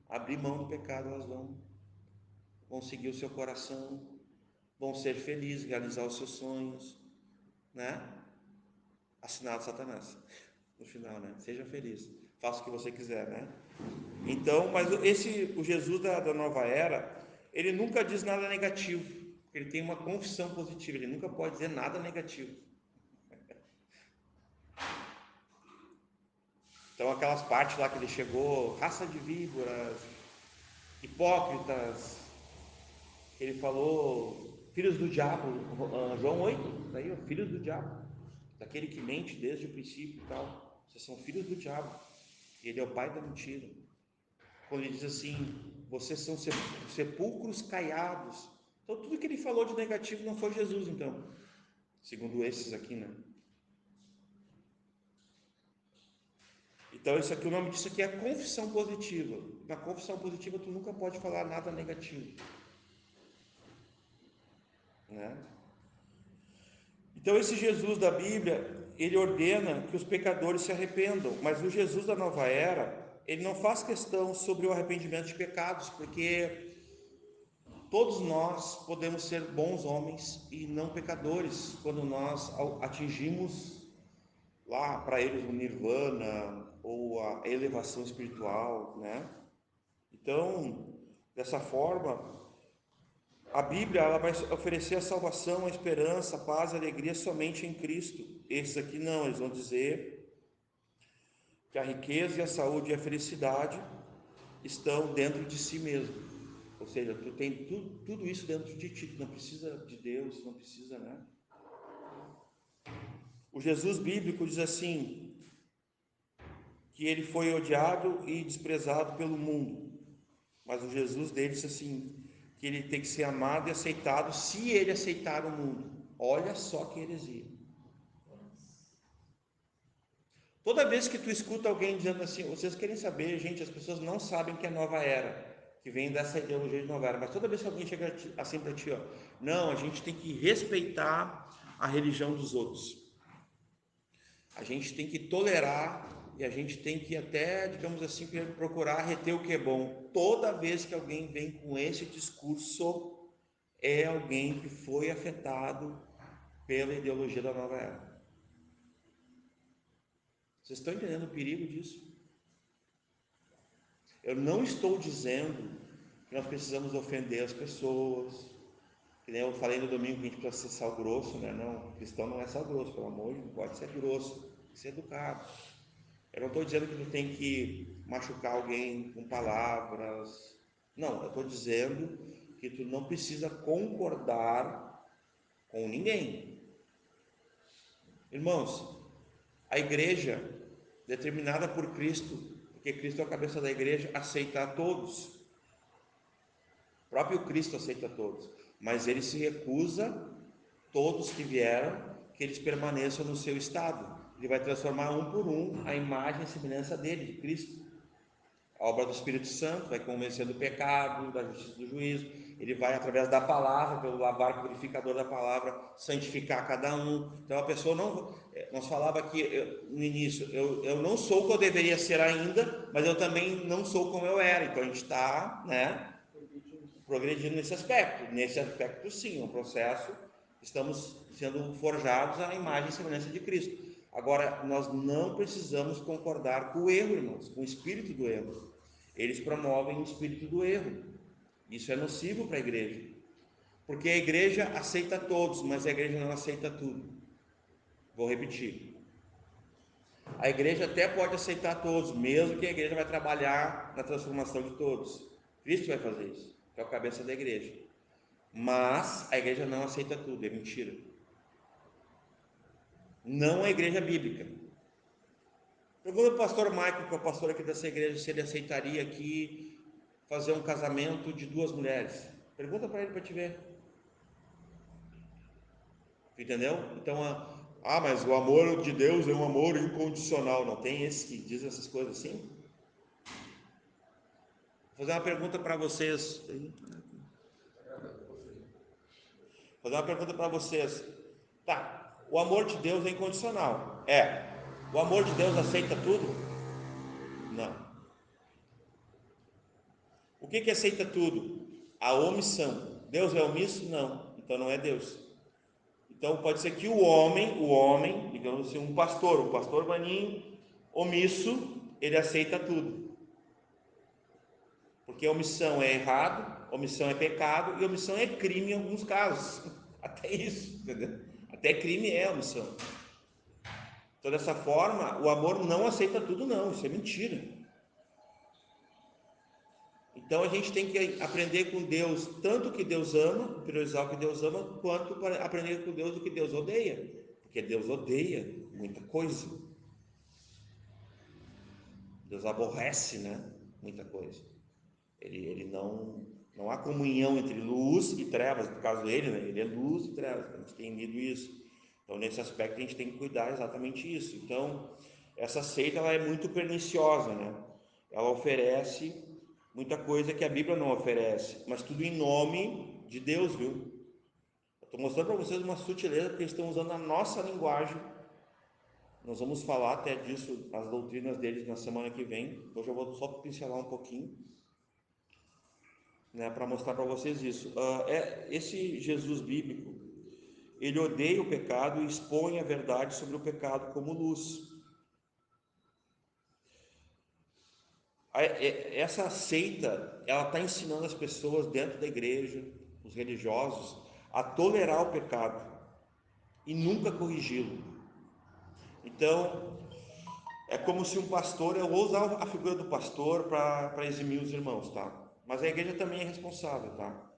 abrir mão do pecado, elas vão seguir o seu coração, vão ser felizes, realizar os seus sonhos, né? Assinado Satanás no final, né? Seja feliz, faça o que você quiser, né? Então, mas o Jesus da nova era, ele nunca diz nada negativo, ele tem uma confissão positiva, ele nunca pode dizer nada negativo. Então aquelas partes lá que ele chegou, raça de víboras, hipócritas, ele falou, filhos do diabo, João 8, daí, ó, filhos do diabo, daquele que mente desde o princípio e tal, vocês são filhos do diabo, e ele é o pai da mentira. quando ele diz assim, vocês são sepulcros caiados. Então tudo que ele falou de negativo não foi Jesus, então, segundo esses aqui, né? Então isso aqui, o nome disso aqui é confissão positiva. Na confissão positiva tu nunca pode falar nada negativo, né? Então esse Jesus da Bíblia, ele ordena que os pecadores se arrependam, mas o Jesus da nova era, ele não faz questão sobre o arrependimento de pecados, porque todos nós podemos ser bons homens e não pecadores quando nós atingimos lá para eles o nirvana ou a elevação espiritual, né? Então, dessa forma, a Bíblia ela vai oferecer a salvação, a esperança, a paz, a alegria somente em Cristo. Esses aqui não, eles vão dizer que a riqueza e a saúde e a felicidade estão dentro de si mesmo. Ou seja, tu tem tudo isso dentro de ti, tu não precisa de Deus, não precisa, né? O Jesus bíblico diz assim, que ele foi odiado e desprezado pelo mundo, mas o Jesus dele diz assim, que ele tem que ser amado e aceitado se ele aceitar o mundo. Olha só que heresia. Toda vez que tu escuta alguém dizendo assim, vocês querem saber, gente, as pessoas não sabem que é nova era, que vem dessa ideologia de nova era, mas toda vez que alguém chega assim para ti, ó, não, a gente tem que respeitar a religião dos outros, a gente tem que tolerar e a gente tem que até, digamos assim, procurar reter o que é bom. Toda vez que alguém vem com esse discurso, é alguém que foi afetado pela ideologia da nova era. Vocês estão entendendo o perigo disso? Eu não estou dizendo que nós precisamos ofender as pessoas, que nem eu falei no domingo que a gente precisa ser sal grosso, né? Não, cristão não é sal grosso, pelo amor de Deus, não pode ser grosso, tem que ser educado. Eu não estou dizendo que tu tem que machucar alguém com palavras, não, eu estou dizendo que tu não precisa concordar com ninguém. Irmãos, a igreja determinada por Cristo, porque Cristo é a cabeça da igreja, aceita a todos. O próprio Cristo aceita a todos, mas ele se recusa, todos que vieram, que eles permaneçam no seu estado. Ele vai transformar um por um a imagem e semelhança dele, de Cristo. A obra do Espírito Santo vai convencer do pecado, da justiça, do juízo. Ele vai, através da palavra, pelo lavar purificador da palavra, santificar cada um. Então a pessoa não. Nós falava aqui no início, eu não sou o que eu deveria ser ainda, mas eu também não sou como eu era. Então a gente está, né, progredindo nesse aspecto. Nesse aspecto, sim, é um processo. Estamos sendo forjados à imagem e semelhança de Cristo. Agora, nós não precisamos concordar com o erro, irmãos, com o espírito do erro. Eles promovem o espírito do erro. Isso é nocivo para a igreja. Porque a igreja aceita todos, mas a igreja não aceita tudo. Vou repetir. A igreja até pode aceitar todos, mesmo que a igreja vai trabalhar na transformação de todos. Cristo vai fazer isso, que é o cabeça da igreja. Mas a igreja não aceita tudo, é mentira. Não a igreja bíblica. Pergunta para o pastor Michael, que é o pastor aqui dessa igreja, se ele aceitaria aqui fazer um casamento de 2 mulheres. Pergunta para ele para te ver. Entendeu? Então, mas o amor de Deus é um amor incondicional. Não tem esse que diz essas coisas assim? Vou fazer uma pergunta para vocês. Tá, o amor de Deus é incondicional. O amor de Deus aceita tudo? Não. O que aceita tudo? A omissão. Deus é omisso? Não. Então não é Deus. Então pode ser que o homem, digamos assim, um pastor maninho, omisso, ele aceita tudo. Porque omissão é errado, omissão é pecado e omissão é crime em alguns casos. Até isso, entendeu? Até crime é omissão. Então dessa forma, o amor não aceita tudo não, isso é mentira. Então a gente tem que aprender com Deus tanto o que Deus ama, priorizar o que Deus ama, quanto para aprender com Deus o que Deus odeia, porque Deus odeia muita coisa. Deus aborrece, né? Muita coisa. Ele não há comunhão entre luz e trevas, no caso dele, né? Ele é luz e trevas, a gente tem lido isso. Então, nesse aspecto, a gente tem que cuidar exatamente isso. Então, essa seita ela é muito perniciosa, né? Ela oferece muita coisa que a Bíblia não oferece, mas tudo em nome de Deus, viu? Eu estou mostrando para vocês uma sutileza, porque eles estão usando a nossa linguagem. Nós vamos falar até disso, as doutrinas deles na semana que vem. Hoje eu vou só pincelar um pouquinho, né, para mostrar para vocês isso. Esse Jesus bíblico, ele odeia o pecado e expõe a verdade sobre o pecado como luz. Essa seita, ela está ensinando as pessoas dentro da igreja, os religiosos, a tolerar o pecado e nunca corrigi-lo. Então, é como se um pastor, eu vou usar a figura do pastor para eximir os irmãos, tá? Mas a igreja também é responsável, tá?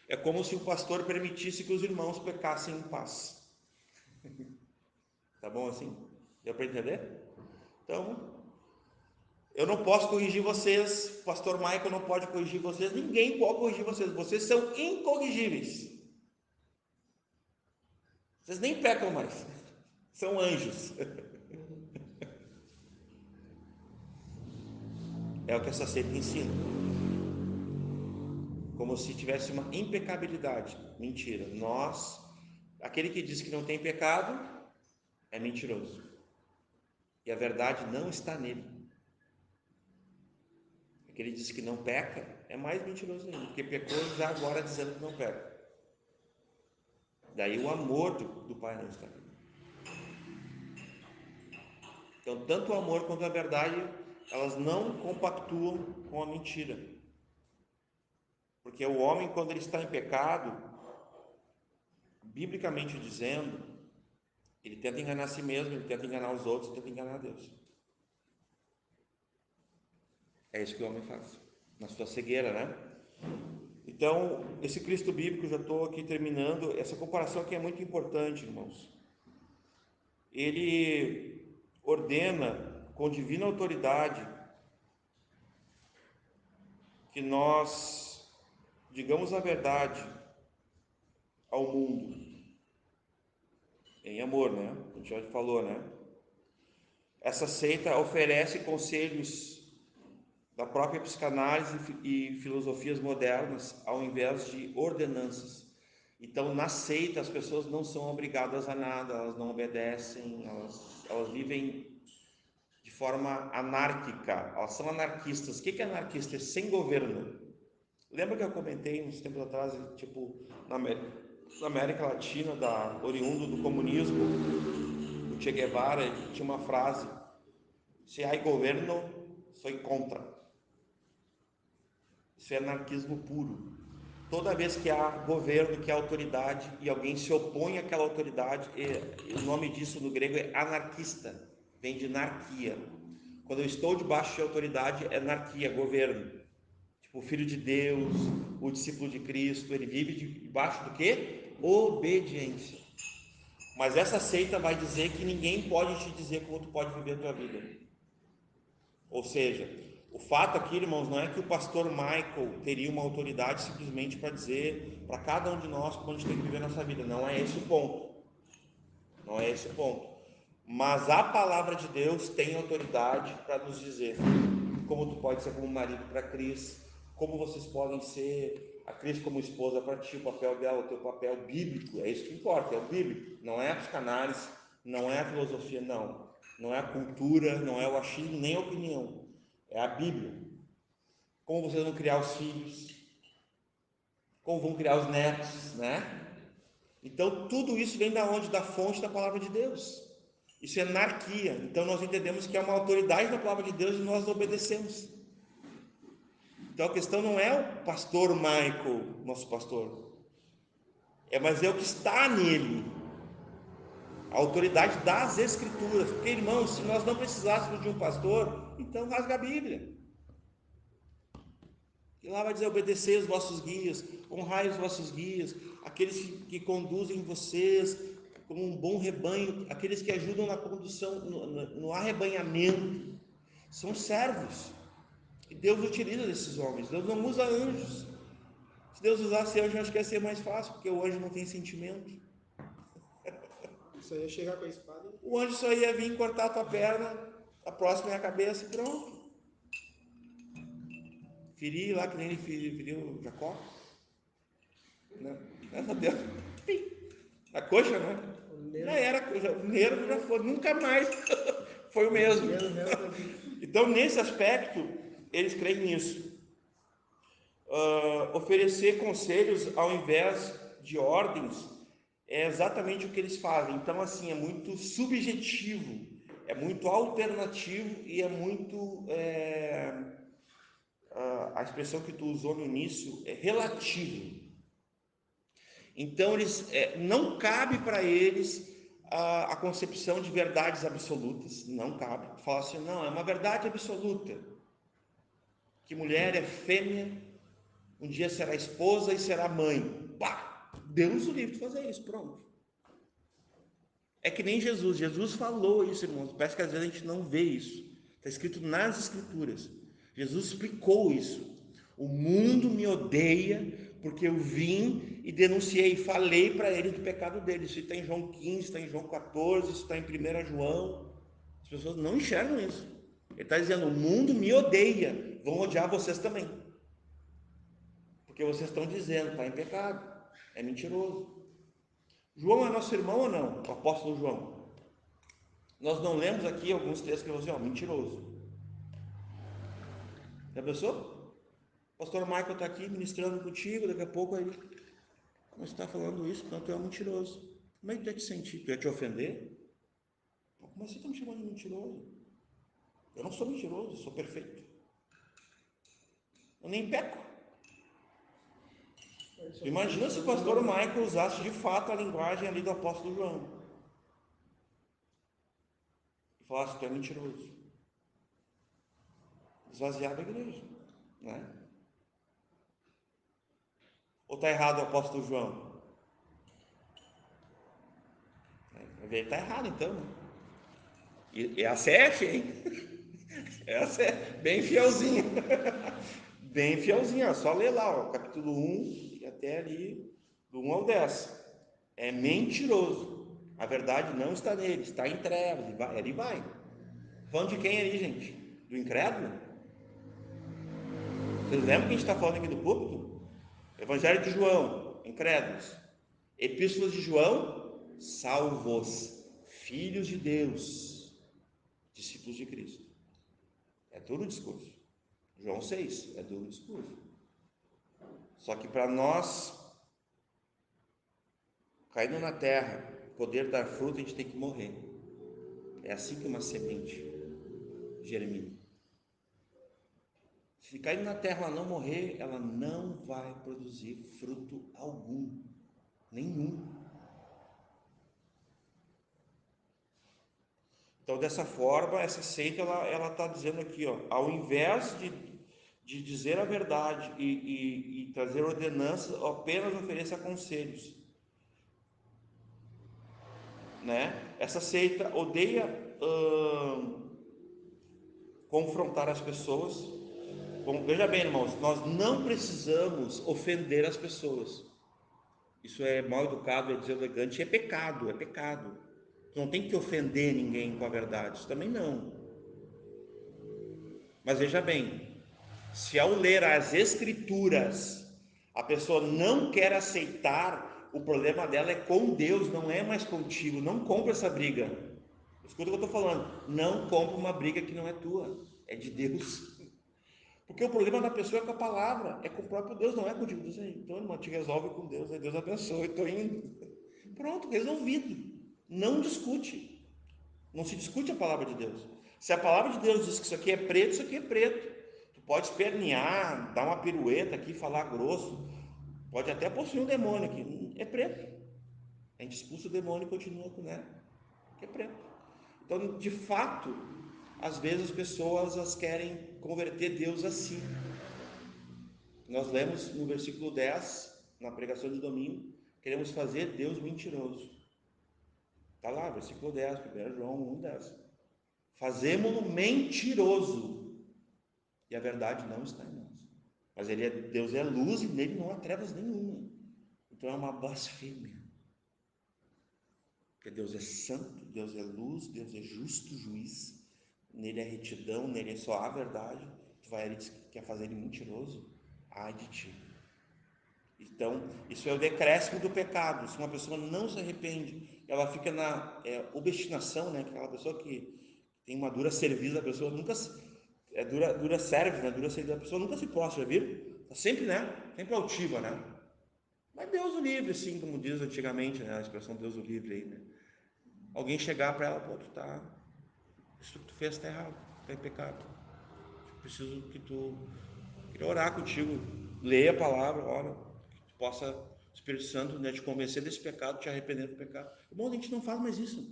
É como se o pastor permitisse que os irmãos pecassem em paz. Tá bom assim? Deu para entender? Então, eu não posso corrigir vocês, o pastor Michael não pode corrigir vocês, ninguém pode corrigir vocês, vocês são incorrigíveis. Vocês nem pecam mais, são anjos. É o que essa seita ensina. Como se tivesse uma impecabilidade. Mentira. Aquele que diz que não tem pecado, é mentiroso. E a verdade não está nele. Aquele que diz que não peca, é mais mentiroso ainda, porque pecou já agora dizendo que não peca. Daí o amor do Pai não está nele. Então, tanto o amor quanto a verdade, elas não compactuam com a mentira. Porque o homem, quando ele está em pecado, biblicamente dizendo, ele tenta enganar a si mesmo, ele tenta enganar os outros, tenta enganar Deus. É isso que o homem faz, na sua cegueira, né? Então, esse Cristo bíblico, já estou aqui terminando, essa comparação aqui é muito importante, irmãos. Ele ordena com divina autoridade que nós digamos a verdade ao mundo, em amor, né? A gente já falou, né? Essa seita oferece conselhos da própria psicanálise e filosofias modernas, ao invés de ordenanças. Então, na seita, as pessoas não são obrigadas a nada, elas não obedecem, elas vivem de forma anárquica, elas são anarquistas. O que é anarquista? É sem governo. Lembra que eu comentei uns tempos atrás, tipo, na América Latina, oriundo do comunismo, o Che Guevara, ele tinha uma frase: se há governo, sou contra. Isso é anarquismo puro. Toda vez que há governo, que há autoridade e alguém se opõe àquela autoridade, o nome disso no grego é anarquista, vem de anarquia. Quando eu estou debaixo de autoridade, é anarquia, governo. Tipo, o filho de Deus, o discípulo de Cristo, ele vive debaixo do quê? Obediência. Mas essa seita vai dizer que ninguém pode te dizer como tu pode viver a tua vida. Ou seja, o fato aqui, irmãos, não é que o pastor Michael teria uma autoridade simplesmente para dizer para cada um de nós como a gente tem que viver a nossa vida. Não é esse o ponto. Não é esse o ponto. Mas a palavra de Deus tem autoridade para nos dizer como tu pode ser como marido para Cris, como vocês podem ser, a Cris como esposa para ti, o papel dela, o teu papel bíblico, é isso que importa, é o bíblico, não é a psicanálise, não é a filosofia, não é a cultura, não é o achismo, nem a opinião, é a Bíblia. Como vocês vão criar os filhos, como vão criar os netos, né? Então tudo isso vem da onde? Da fonte da palavra de Deus. Isso é anarquia. Então nós entendemos que é uma autoridade da palavra de Deus e nós obedecemos. Então a questão não é o pastor Michael, nosso pastor, mas é o que está nele, a autoridade das Escrituras. Porque, irmãos, se nós não precisássemos de um pastor, então rasga a Bíblia. E lá vai dizer: obedecer os vossos guias, honrai os vossos guias, aqueles que conduzem vocês como um bom rebanho, aqueles que ajudam na condução, no arrebanhamento, são servos. E Deus utiliza desses homens. Deus não usa anjos. Se Deus usasse anjo, eu acho que ia ser mais fácil, porque o anjo não tem sentimento.
Só ia chegar com a espada.
O anjo só ia vir cortar a tua perna, a próxima é a cabeça e pronto. Ferir lá que nem ele feriu Jacó. Né? Deus. A coxa, né? Já era, o nervo já foi, nunca mais foi o mesmo. Então, nesse aspecto, eles creem nisso. Oferecer conselhos ao invés de ordens é exatamente o que eles fazem. Então, assim, é muito subjetivo, é muito alternativo e é muito a expressão que tu usou no início é relativo. Então, eles não cabe para eles a concepção de verdades absolutas, não cabe. Falar assim, não, é uma verdade absoluta, que mulher é fêmea, um dia será esposa e será mãe. Pá! Deus o livre de fazer isso, pronto. É que nem Jesus falou isso, irmãos, parece que às vezes a gente não vê isso, está escrito nas Escrituras. Jesus explicou isso. O mundo me odeia porque eu vim e denunciei, falei para ele do pecado dele. Isso está em João 15, está em João 14, isso está em 1 João. As pessoas não enxergam isso. Ele está dizendo, o mundo me odeia, vão odiar vocês também, porque vocês estão dizendo, está em pecado, é mentiroso. João é nosso irmão ou não? O apóstolo João. Nós não lemos aqui alguns textos que vão dizer, mentiroso. Já pensou? O pastor Michael está aqui ministrando contigo, daqui a pouco aí, como você está falando isso, então tu é um mentiroso. Como é que tu ia te sentir? Tu ia te ofender? Como assim está me chamando de mentiroso? Eu não sou mentiroso, eu sou perfeito. Eu nem peco. Imagina se o pastor Michael usasse de fato a linguagem ali do apóstolo João. E falasse, tu é mentiroso. Esvaziava a igreja, né? Ou está errado o apóstolo João? Ele está errado então, né? E essa é a hein? Essa é bem fielzinha. Bem fielzinha, só ler lá, ó, capítulo 1 e até ali, do 1 ao 10. É mentiroso. A verdade não está nele, está em trevas. Ele vai. Falando de quem ali, gente? Do incrédulo? Vocês lembram que a gente está falando aqui do púlpito? Evangelho de João, incrédulos. Epístolas de João, salvos, filhos de Deus, discípulos de Cristo. É duro o discurso. João 6, é duro o discurso. Só que para nós, caindo na terra, poder dar fruto, a gente tem que morrer. É assim que uma semente germina. Se cair na terra ela não morrer, ela não vai produzir fruto algum, nenhum. Então, dessa forma, essa seita ela está dizendo aqui, ó, ao invés de dizer a verdade e trazer ordenanças, apenas ofereça conselhos, né? Essa seita odeia confrontar as pessoas. Bom, veja bem, irmãos, nós não precisamos ofender as pessoas. Isso é mal educado, é deselegante, é pecado, é pecado. Tu não tem que ofender ninguém com a verdade, isso também não. Mas veja bem, se ao ler as Escrituras, a pessoa não quer aceitar, o problema dela é com Deus, não é mais contigo. Não compra essa briga. Escuta o que eu estou falando. Não compra uma briga que não é tua, é de Deus. Porque o problema da pessoa é com a palavra, é com o próprio Deus, não é contigo. Diz aí, então, irmão, te resolve com Deus, aí Deus abençoe, estou indo. Pronto, resolvido. Não discute. Não se discute a palavra de Deus. Se a palavra de Deus diz que isso aqui é preto, isso aqui é preto. Tu pode espernear, dar uma pirueta aqui, falar grosso, pode até possuir um demônio aqui, é preto. A gente expulsa o demônio e continua com, né? Que é preto. Então, de fato, às vezes as pessoas as querem converter Deus a si. Nós lemos no versículo 10, na pregação de domingo, queremos fazer Deus mentiroso. Está lá, versículo 10, 1 João 1, 10. Fazemos-no mentiroso. E a verdade não está em nós. Mas Deus é luz e nele não há trevas nenhuma. Então é uma blasfêmia. Porque Deus é santo, Deus é luz, Deus é justo juiz. Nele é retidão, nele é só a verdade. Tu vai ali e diz que quer fazer ele mentiroso. Ai de ti. Então, isso é o decréscimo do pecado. Se uma pessoa não se arrepende, ela fica na obstinação, né? Aquela pessoa que tem uma dura cerviz, a pessoa nunca dura cerviz, né? Dura cerviz, a pessoa nunca se prostra, já viram? Tá sempre, né? Sempre altiva, né? Mas Deus o livre, assim, como diz antigamente, né? A expressão Deus o livre aí, né? Alguém chegar para ela, pô, isso que tu fez tá errado, tá em pecado. Preciso que tu queria orar contigo, leia a palavra, ora, que tu possa o Espírito Santo, né, te convencer desse pecado, te arrepender do pecado. Bom, a gente não faz mais isso.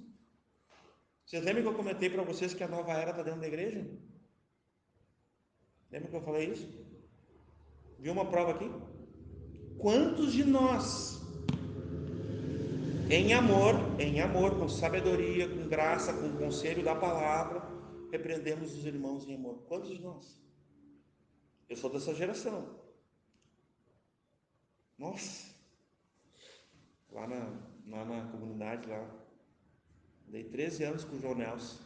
Vocês lembram que eu comentei para vocês que a nova era está dentro da igreja? Lembra que eu falei isso? Viu uma prova aqui? Quantos de nós, em amor, com sabedoria, com graça, com conselho da palavra, repreendemos os irmãos em amor? Quantos de nós? Eu sou dessa geração. Nossa, lá na comunidade, lá, dei 13 anos com o João Nelson.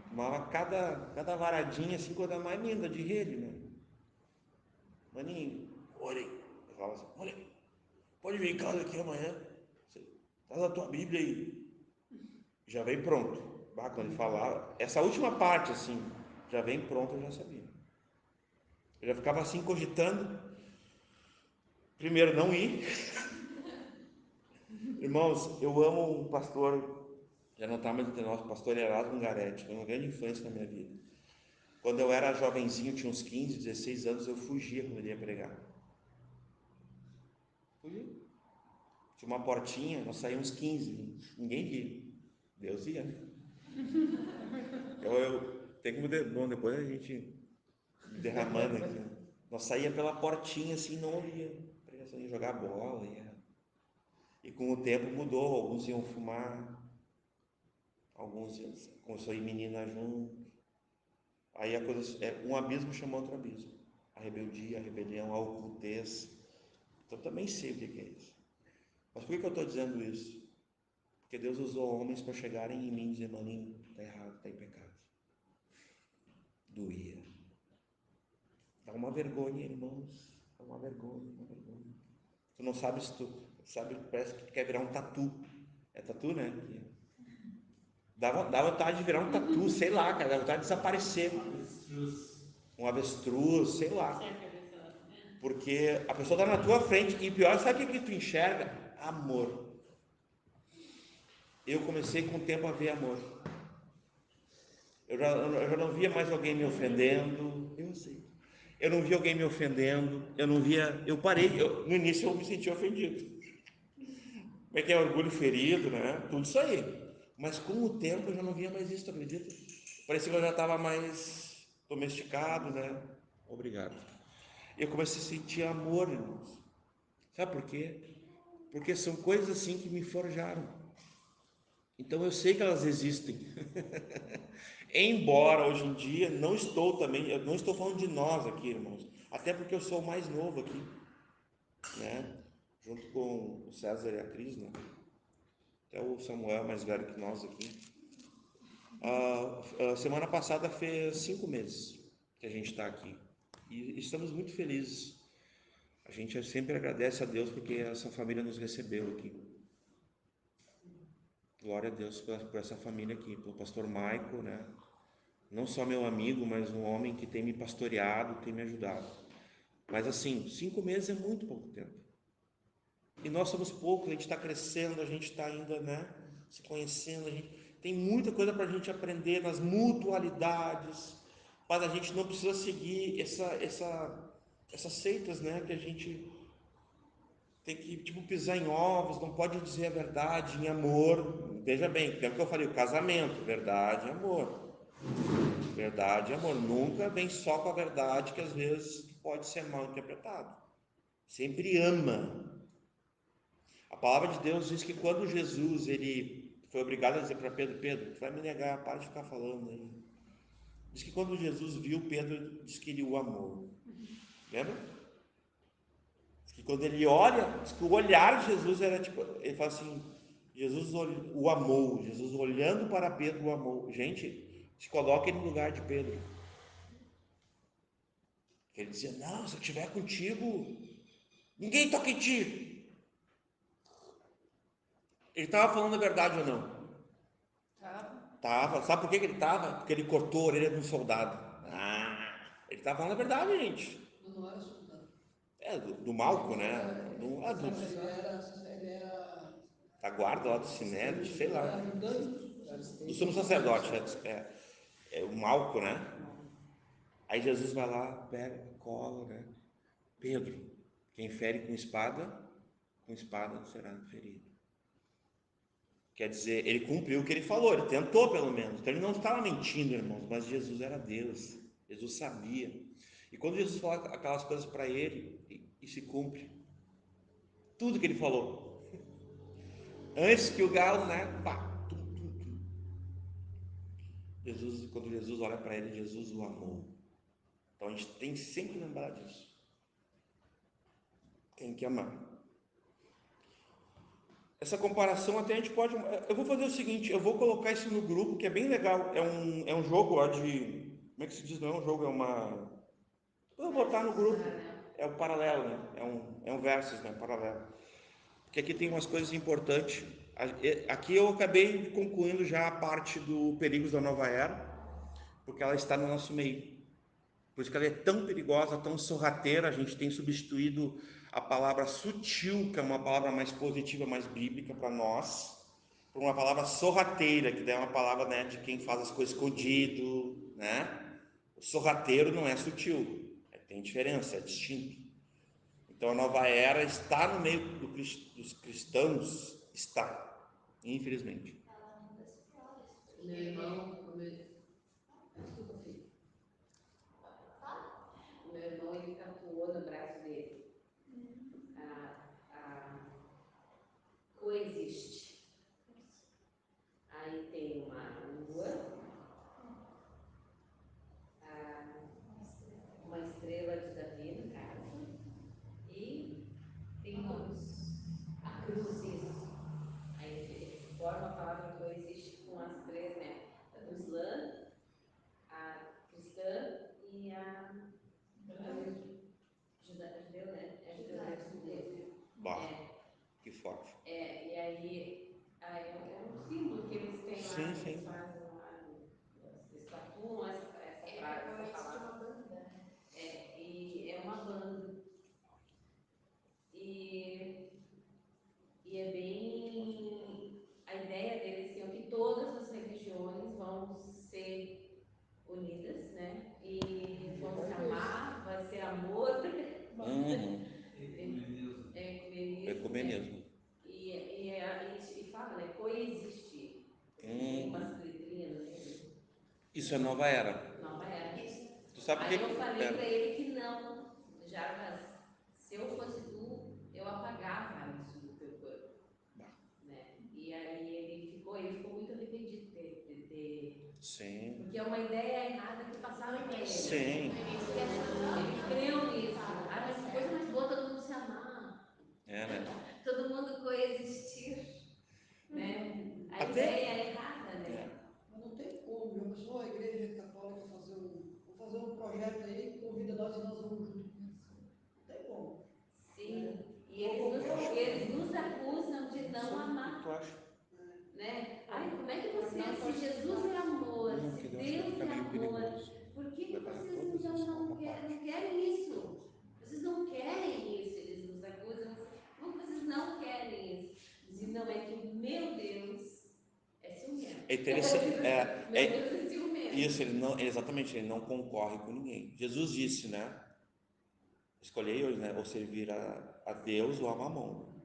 Tomava cada varadinha assim, coisa mais linda de rede, né? Maninho, orei. Eu falava assim, olha, pode vir em casa aqui amanhã. Traz a tua Bíblia aí. Já vem pronto. Ah, quando ele falava, essa última parte assim, já vem pronto, eu já sabia. Eu já ficava assim cogitando. Primeiro, não ir. Irmãos, eu amo um pastor, já não está mais entre nós, o pastor Erasmo Garetti, foi uma grande influência na minha vida. Quando eu era jovenzinho, tinha uns 15, 16 anos, eu fugia quando ele ia pregar. Fugia. Tinha uma portinha, nós saímos 15, ninguém via. Deus ia, né? Eu tenho como. Bom, depois a gente derramando aqui. Né? Nós saía pela portinha assim, não ouvia. Pregação, ia jogar bola. E com o tempo mudou, alguns iam fumar, alguns começou a ir menina junto. Aí a coisa, um abismo chamou outro abismo. A rebeldia, a rebelião, a ocultez. Então também sei o que é isso. Mas por que eu estou dizendo isso? Porque Deus usou homens para chegarem em mim e dizer, maninho, está errado, está em pecado. Doía. Dá uma vergonha, irmãos. Dá uma vergonha, uma vergonha. Tu não sabes se tu sabe, parece que tu quer virar um tatu. É tatu, né? Dá vontade de virar um tatu, sei lá, cara, dá vontade de desaparecer. Um avestruz, sei lá. Porque a pessoa está na tua frente e pior, sabe o que tu enxerga? Amor. Eu comecei com o tempo a ver amor. Eu já não via mais alguém me ofendendo. Eu sei. Eu não via alguém me ofendendo. Eu não via. Eu parei. No início eu me senti ofendido. Como é que é orgulho ferido, né? Tudo isso aí. Mas com o tempo eu já não via mais isso, tu acredita? Parecia que eu já estava mais domesticado, né? Obrigado. Eu comecei a sentir amor, irmãos. Sabe por quê? Porque são coisas assim que me forjaram. Então eu sei que elas existem. Embora hoje em dia não estou também, eu não estou falando de nós aqui, irmãos. Até porque eu sou o mais novo aqui, né? Junto com o César e a Cris, né? Até o Samuel mais velho que nós aqui. A semana passada fez 5 meses que a gente está aqui e estamos muito felizes. A gente sempre agradece a Deus porque essa família nos recebeu aqui. Glória a Deus por essa família aqui, pelo pastor Maico, né? Não só meu amigo, mas um homem que tem me pastoreado, tem me ajudado. Mas assim, 5 meses é muito pouco tempo. E nós somos poucos, a gente está crescendo, a gente está ainda, né, se conhecendo, a gente tem muita coisa para a gente aprender nas mutualidades, mas a gente não precisa seguir essas seitas, né, que a gente tem que, tipo, pisar em ovos, não pode dizer a verdade em amor. Veja bem, o que eu falei, o casamento, verdade e amor. Verdade e amor. Nunca vem só com a verdade, que às vezes pode ser mal interpretado. Sempre ama. A palavra de Deus diz que quando Jesus ele foi obrigado a dizer para Pedro, Pedro, tu vai me negar, para de ficar falando aí. Diz que quando Jesus viu, Pedro disse que ele o amou. Lembra? Diz que quando ele olha, diz que o olhar de Jesus era tipo, ele fala assim, Jesus o amou, Jesus olhando para Pedro o amou. Gente, se coloque no lugar de Pedro. Ele dizia, não, se eu estiver contigo, ninguém toca em ti. Ele estava falando a verdade ou não? Tava. Sabe por que ele estava? Porque ele cortou a orelha de um soldado. Ele estava falando a verdade, gente.
Não era soldado.
Do Malco, né?
Ele era
Da guarda lá do Sinédrio, sei lá.
ajudante
Do sumo sacerdote, é o Malco, né? Aí Jesus vai lá, pega, cola, né? Pedro, quem fere com espada será ferido. Quer dizer, ele cumpriu o que ele falou, ele tentou pelo menos. Então ele não estava mentindo, irmãos, mas Jesus era Deus. Jesus sabia. E quando Jesus fala aquelas coisas para ele, e se cumpre. Tudo que ele falou. Antes que o galo, né? Pá, Jesus, quando Jesus olha para ele, Jesus o amou. Então a gente tem que sempre lembrar disso. Tem que amar. Essa comparação até a gente pode. Eu vou fazer o seguinte, eu vou colocar isso no grupo, que é bem legal. É um jogo ó, de. Como é que se diz? Não é um jogo, é uma. Eu vou botar no grupo. É o paralelo, né? É um versus, né? Paralelo. Porque aqui tem umas coisas importantes. Aqui eu acabei concluindo já a parte do Perigos da Nova Era, porque ela está no nosso meio. Por isso que ela é tão perigosa, tão sorrateira. A gente tem substituído a palavra sutil, que é uma palavra mais positiva, mais bíblica para nós, por uma palavra sorrateira, que é uma palavra, né, de quem faz as coisas escondido, né? O sorrateiro não é sutil, tem diferença, é distinto. Então a nova era está no meio dos cristãos, está, infelizmente.
Meu irmão, desculpa, filho. O meu irmão, ele tatuou no braço dele a coexiste. Aí tem uma lua, uma estrela de Davi no caso, e tem a cruz, isso. Aí ele forma a palavra coexiste com as três, né? A do Islã, a cristã e a judeu, né? Judeu.
Bah, que forte.
E aí é um símbolo que eles têm lá,
Sim,
eles
sim.
fazem lá, eles tatuam essa frase, essa palavra. E é uma banda. E é bem. A ideia deles assim, é que todas as religiões vão ser unidas, né? E vão se amar, vai ser amor.
Ecumenismo.
E fala, né? Coexistir. Tem umas letrinhas no meio.
Isso é nova era.
Nova era.
Tu sabe
Aí
que
eu falei para ele que não, Jarbas, se eu fosse tu, eu apagava isso do teu corpo. Né? E aí ele ficou muito arrependido de ter.
Sim.
Porque é uma ideia errada que passaram para ele.
Sim.
Ele creu nisso. Mas que coisa mais boa todo mundo se amar.
Né?
Todo mundo coexistir. Né? A
Até...
ideia é errada, né?
Mas não tem como. Já pensou a igreja católica fazer um projeto aí, convida nós e nós vamos junto com eles. Não tem como.
Sim. E eles nos acusam de não amar.
O que tu acha?
Né? Ai, como é que vocês, se Jesus é amor, se Deus é amor, por que vocês então não querem isso? Vocês não querem isso, eles nos acusam. Como vocês não querem isso? Dizem, não, é que meu Deus é ciumento.
É interessante.
Meu Deus é ciumento.
Isso, exatamente, ele não concorre com ninguém. Jesus disse, né? Escolhei hoje, né? Ou servir a Deus ou a Mamon.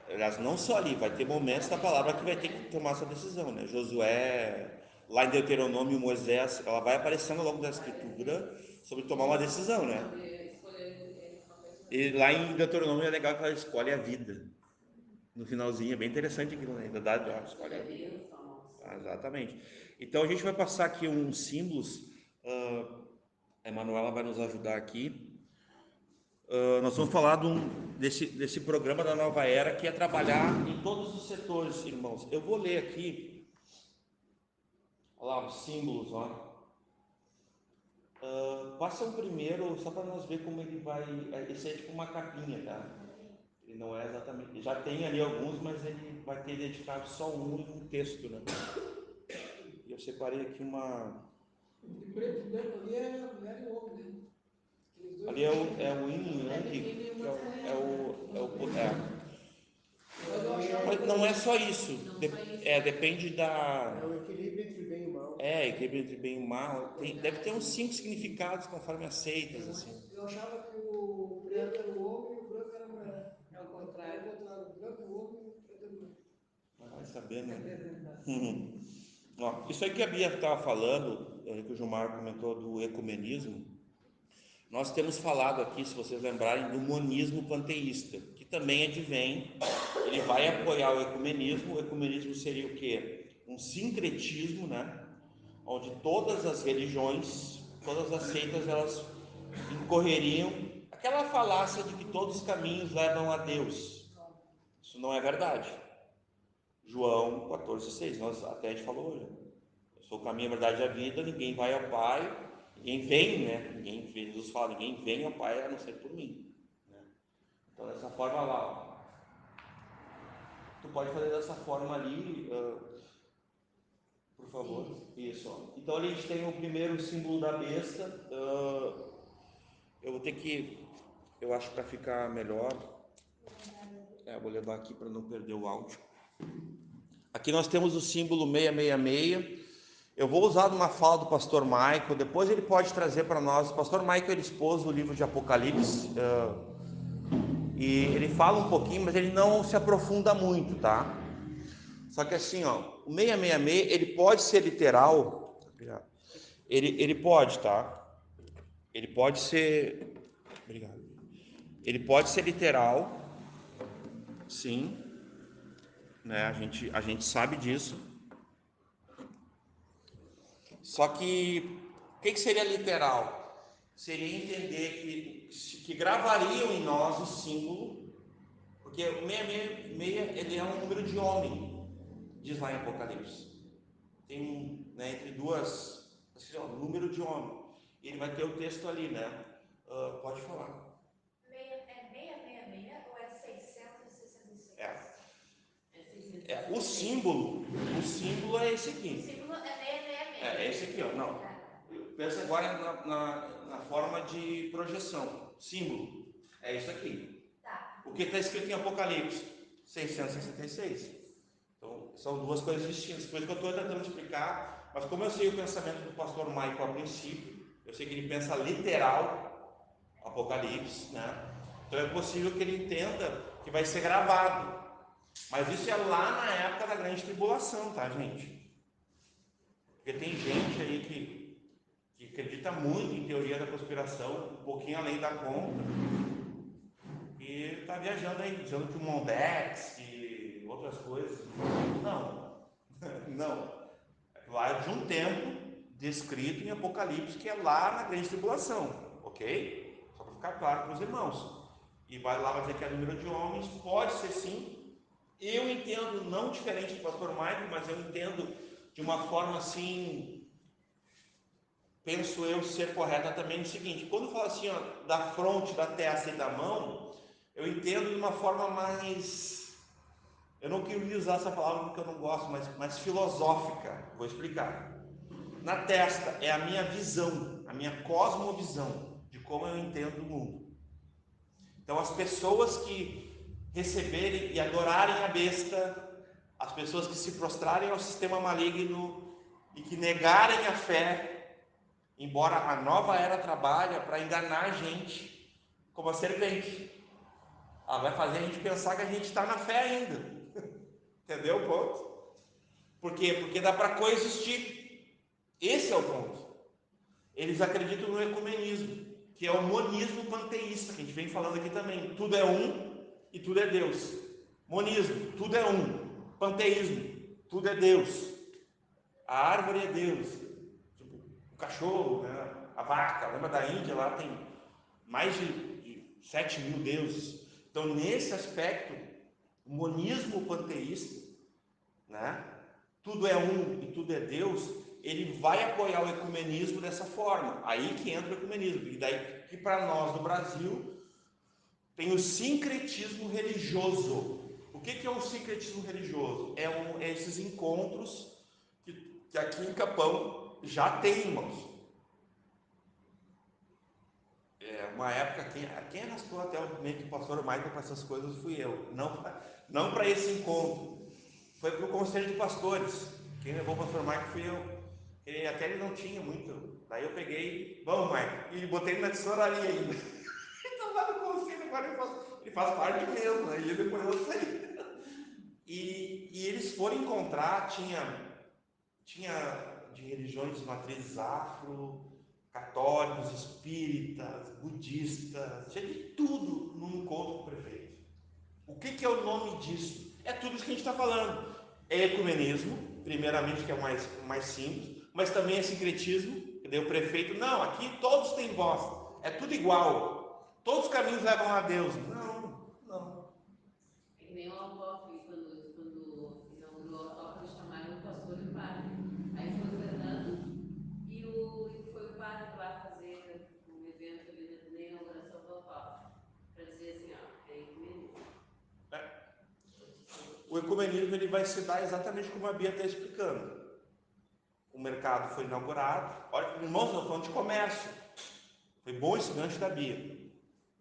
Aliás, não só ali, vai ter momentos da palavra que vai ter que tomar essa decisão, né? Josué, lá em Deuteronômio, Moisés, ela vai aparecendo ao longo da escritura sobre tomar uma decisão, né? E lá em Deuteronômio é legal que ela escolhe a vida. No finalzinho, é bem interessante aquilo, né? Ainda dá, escolhe a vida. Exatamente. Então a gente vai passar aqui uns símbolos. A Emanuela vai nos ajudar aqui. Nós vamos falar desse programa da Nova Era, que é trabalhar em todos os setores, irmãos. Eu vou ler aqui, olha lá, os símbolos, ó. Passa um primeiro, só para nós ver como ele vai. Esse é tipo uma capinha, tá? Ele não é exatamente. Já tem ali alguns, mas ele vai ter identificado só um em um texto, né? E eu separei aqui uma.
De preto e branco ali é a mulher e o homem, né? Aqueles dois
Ali é o yin e yang, que
Mas eu achava
mas
que
não é só isso.
Não só isso.
Depende da.
É o equilíbrio entre bem e mal.
Equilíbrio entre bem e mal. Deve ter uns 5 significados conforme as seitas, assim.
eu achava que o preto era o homem e o branco era a mulher.
É o contrário.
O branco é o homem e o preto é a mulher.
Vai saber, né? Ó, isso aí que a Bia estava falando, que o Gilmar comentou do ecumenismo, nós temos falado aqui, se vocês lembrarem, do monismo panteísta, que também advém, ele vai apoiar o ecumenismo. O ecumenismo seria o quê? Um sincretismo, né? Onde todas as religiões, todas as seitas, elas incorreriam, aquela falácia de que todos os caminhos levam a Deus. Isso não é verdade. João 14,6, até a gente falou hoje. Eu sou o caminho, a verdade e a vida, ninguém vai ao Pai, ninguém vem, né? Jesus fala, ninguém vem ao Pai a não ser por mim. Né? Então, dessa forma lá, ó. Tu pode fazer dessa forma ali, por favor. Isso, ó. Então, ali a gente tem o primeiro símbolo da besta. Eu vou ter que, eu acho, para ficar melhor, eu vou levar aqui para não perder o áudio. Aqui nós temos o símbolo 666. Eu vou usar uma fala do pastor Michael, depois ele pode trazer para nós. O pastor Michael, ele expôs o livro de Apocalipse, e ele fala um pouquinho, mas ele não se aprofunda muito, tá? Só que assim, ó, o 666, ele pode ser literal, ele pode, tá? Ele pode ser, obrigado. Ele pode ser literal, sim, né? A gente sabe disso. Só que o que seria literal? Seria entender que gravariam em nós o símbolo, porque o 666 ele é um número de homem, diz lá em Apocalipse. Tem né, entre duas, assim, ó, número de homem. E ele vai ter o texto ali, né? Pode falar.
É 666 ou é 666?
O símbolo é esse aqui.
O símbolo é 666.
É esse aqui, ó. Não. Pensa agora na forma de projeção. Símbolo. É isso aqui.
Tá.
O que está escrito em Apocalipse? 666. Então, são duas coisas distintas. Por isso que eu estou tentando explicar. Mas como eu sei o pensamento do pastor Michael a princípio, eu sei que ele pensa literal Apocalipse, né? Então é possível que ele entenda que vai ser gravado. Mas isso é lá na época da grande tribulação, tá, gente? Porque tem gente aí que acredita muito em teoria da conspiração, um pouquinho além da conta, e está viajando aí, dizendo que o Mondex e outras coisas. Não, não. Lá é de um tempo descrito em Apocalipse, que é lá na grande tribulação, ok? Só para ficar claro para os irmãos. E vai lá, vai dizer que é número de homens, pode ser sim. Eu entendo, não diferente do pastor Michael, mas eu entendo de uma forma assim, penso eu ser correta também, o seguinte: quando fala assim, ó, da fronte, da testa e da mão, eu entendo de uma forma mais, eu não queria usar essa palavra porque eu não gosto, mas mais filosófica. Vou explicar. Na testa é a minha visão, a minha cosmovisão de como eu entendo o mundo. Então as pessoas que receberem e adorarem a besta, as pessoas que se prostrarem ao sistema maligno e que negarem a fé, embora a nova era trabalhe para enganar a gente, como a serpente, ela vai fazer a gente pensar que a gente está na fé ainda. Entendeu o ponto? Por quê? Porque dá para coexistir. Esse é o ponto. Eles acreditam no ecumenismo, que é o monismo panteísta, que a gente vem falando aqui também. Tudo é um e tudo é Deus. Monismo, tudo é um. Panteísmo, tudo é Deus. a árvore é Deus, tipo, o cachorro, né? A vaca, lembra da Índia, lá tem mais de 7.000 deuses. Então, nesse aspecto, o monismo panteísta, né? Tudo é um e tudo é Deus, ele vai apoiar o ecumenismo dessa forma. Aí que entra o ecumenismo. E daí que para nós no Brasil tem o sincretismo religioso. O que é o sincretismo religioso? É esses encontros que aqui em Capão já tem, irmãos. Uma época, quem arrastou até o meio que o pastor Michael para essas coisas fui eu. Não para esse encontro. Foi para o conselho de pastores. Quem levou o pastor Michael fui eu. Até ele não tinha muito. Daí eu peguei, vamos, Michael, e botei ele na tesouraria ainda. Então lá no conselho agora ele faz parte mesmo, né? E depois eu saí. E eles foram encontrar, tinha de religiões de matrizes afro, católicos, espíritas, budistas, tinha de tudo no encontro com o prefeito. O que é o nome disso? É tudo isso que a gente está falando. É ecumenismo, primeiramente, que é o mais simples, mas também é sincretismo, que daí o prefeito, não, aqui todos têm voz, é tudo igual, todos os caminhos levam a Deus. Não.
É que nem o Alcoff, quando inaugurou a Alcoff, eles chamaram o pastor e o padre. Aí foi o Fernando e foi o padre lá fazer um evento ali na inauguração do Alcoff, para dizer assim, ó, é ecumenismo.
O ecumenismo ele vai se dar exatamente como a Bia está explicando. O mercado foi inaugurado. Olha, irmãos, nós falando de comércio. Foi bom esse gancho da Bia.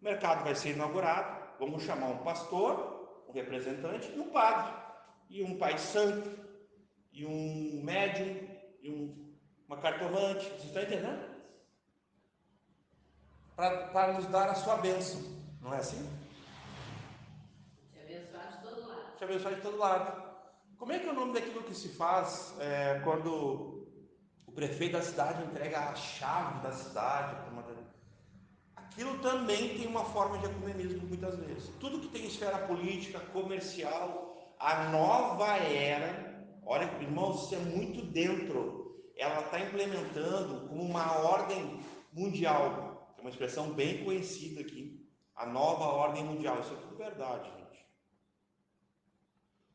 O mercado vai ser inaugurado. Vamos chamar um pastor, um representante e um padre. E um pai santo. E um médium. E uma cartomante. Você está entendendo? Para nos dar a sua bênção. Não é assim?
Te abençoar de todo lado.
Te abençoar de todo lado. Como é que é o nome daquilo que se faz quando o prefeito da cidade entrega a chave da cidade? Aquilo também tem uma forma de ecumenismo muitas vezes. Tudo que tem esfera política, comercial, a nova era, olha, irmãos, isso é muito dentro. Ela está implementando como uma ordem mundial. É uma expressão bem conhecida aqui. A nova ordem mundial. Isso é tudo verdade, gente.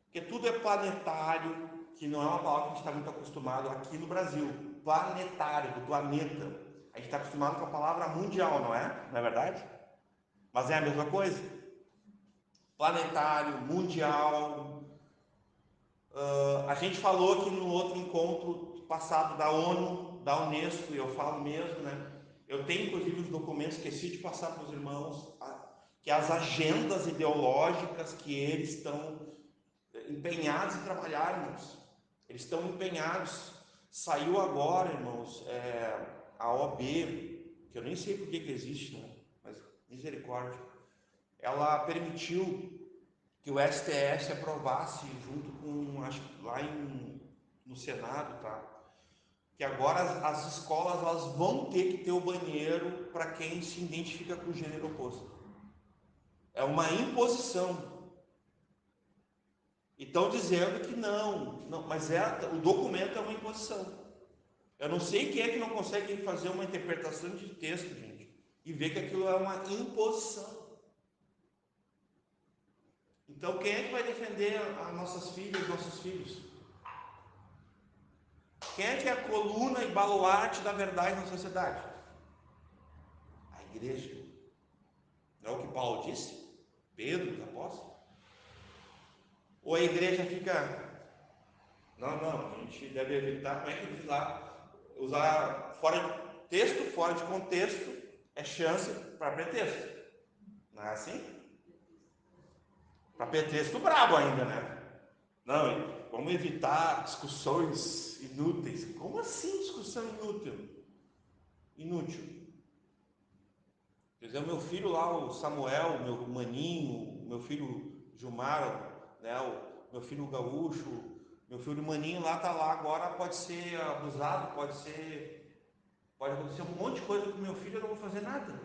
Porque tudo é planetário, que não é uma palavra que a gente está muito acostumado aqui no Brasil. Planetário, do planeta. A gente está acostumado com a palavra mundial, não é? Não é verdade? Mas é a mesma coisa. Planetário, mundial. A gente falou aqui no outro encontro passado da ONU, da Unesco, e eu falo mesmo, né? Eu tenho inclusive os documentos, esqueci de passar para os irmãos, que as agendas ideológicas que eles estão empenhados em trabalhar, irmãos. Eles estão empenhados. Saiu agora, irmãos, a OAB, que eu nem sei por que existe, né? Mas misericórdia. Ela permitiu que o STF aprovasse junto com, acho que lá no Senado, tá? Que agora as escolas elas vão ter que ter o banheiro para quem se identifica com o gênero oposto. É uma imposição. E estão dizendo que não, mas o documento é uma imposição. Eu não sei quem é que não consegue fazer uma interpretação de texto, gente, e ver que aquilo é uma imposição. Então, quem é que vai defender as nossas filhas, nossos filhos? Quem é que é a coluna e baluarte da verdade na sociedade? A igreja. Não é o que Paulo disse? Pedro, os apóstolos? Ou a igreja fica... Não, a gente deve evitar, como é que diz lá? Usar texto fora de contexto é chance para pretexto. Não é assim? Para pretexto brabo ainda, né? Não, vamos evitar discussões inúteis. Como assim discussão inútil? Quer dizer, o meu filho lá, o Samuel, meu maninho, meu filho Gilmar, né, o meu filho Gaúcho, meu filho Maninho lá tá lá agora, pode ser abusado, pode acontecer um monte de coisa com o meu filho, eu não vou fazer nada.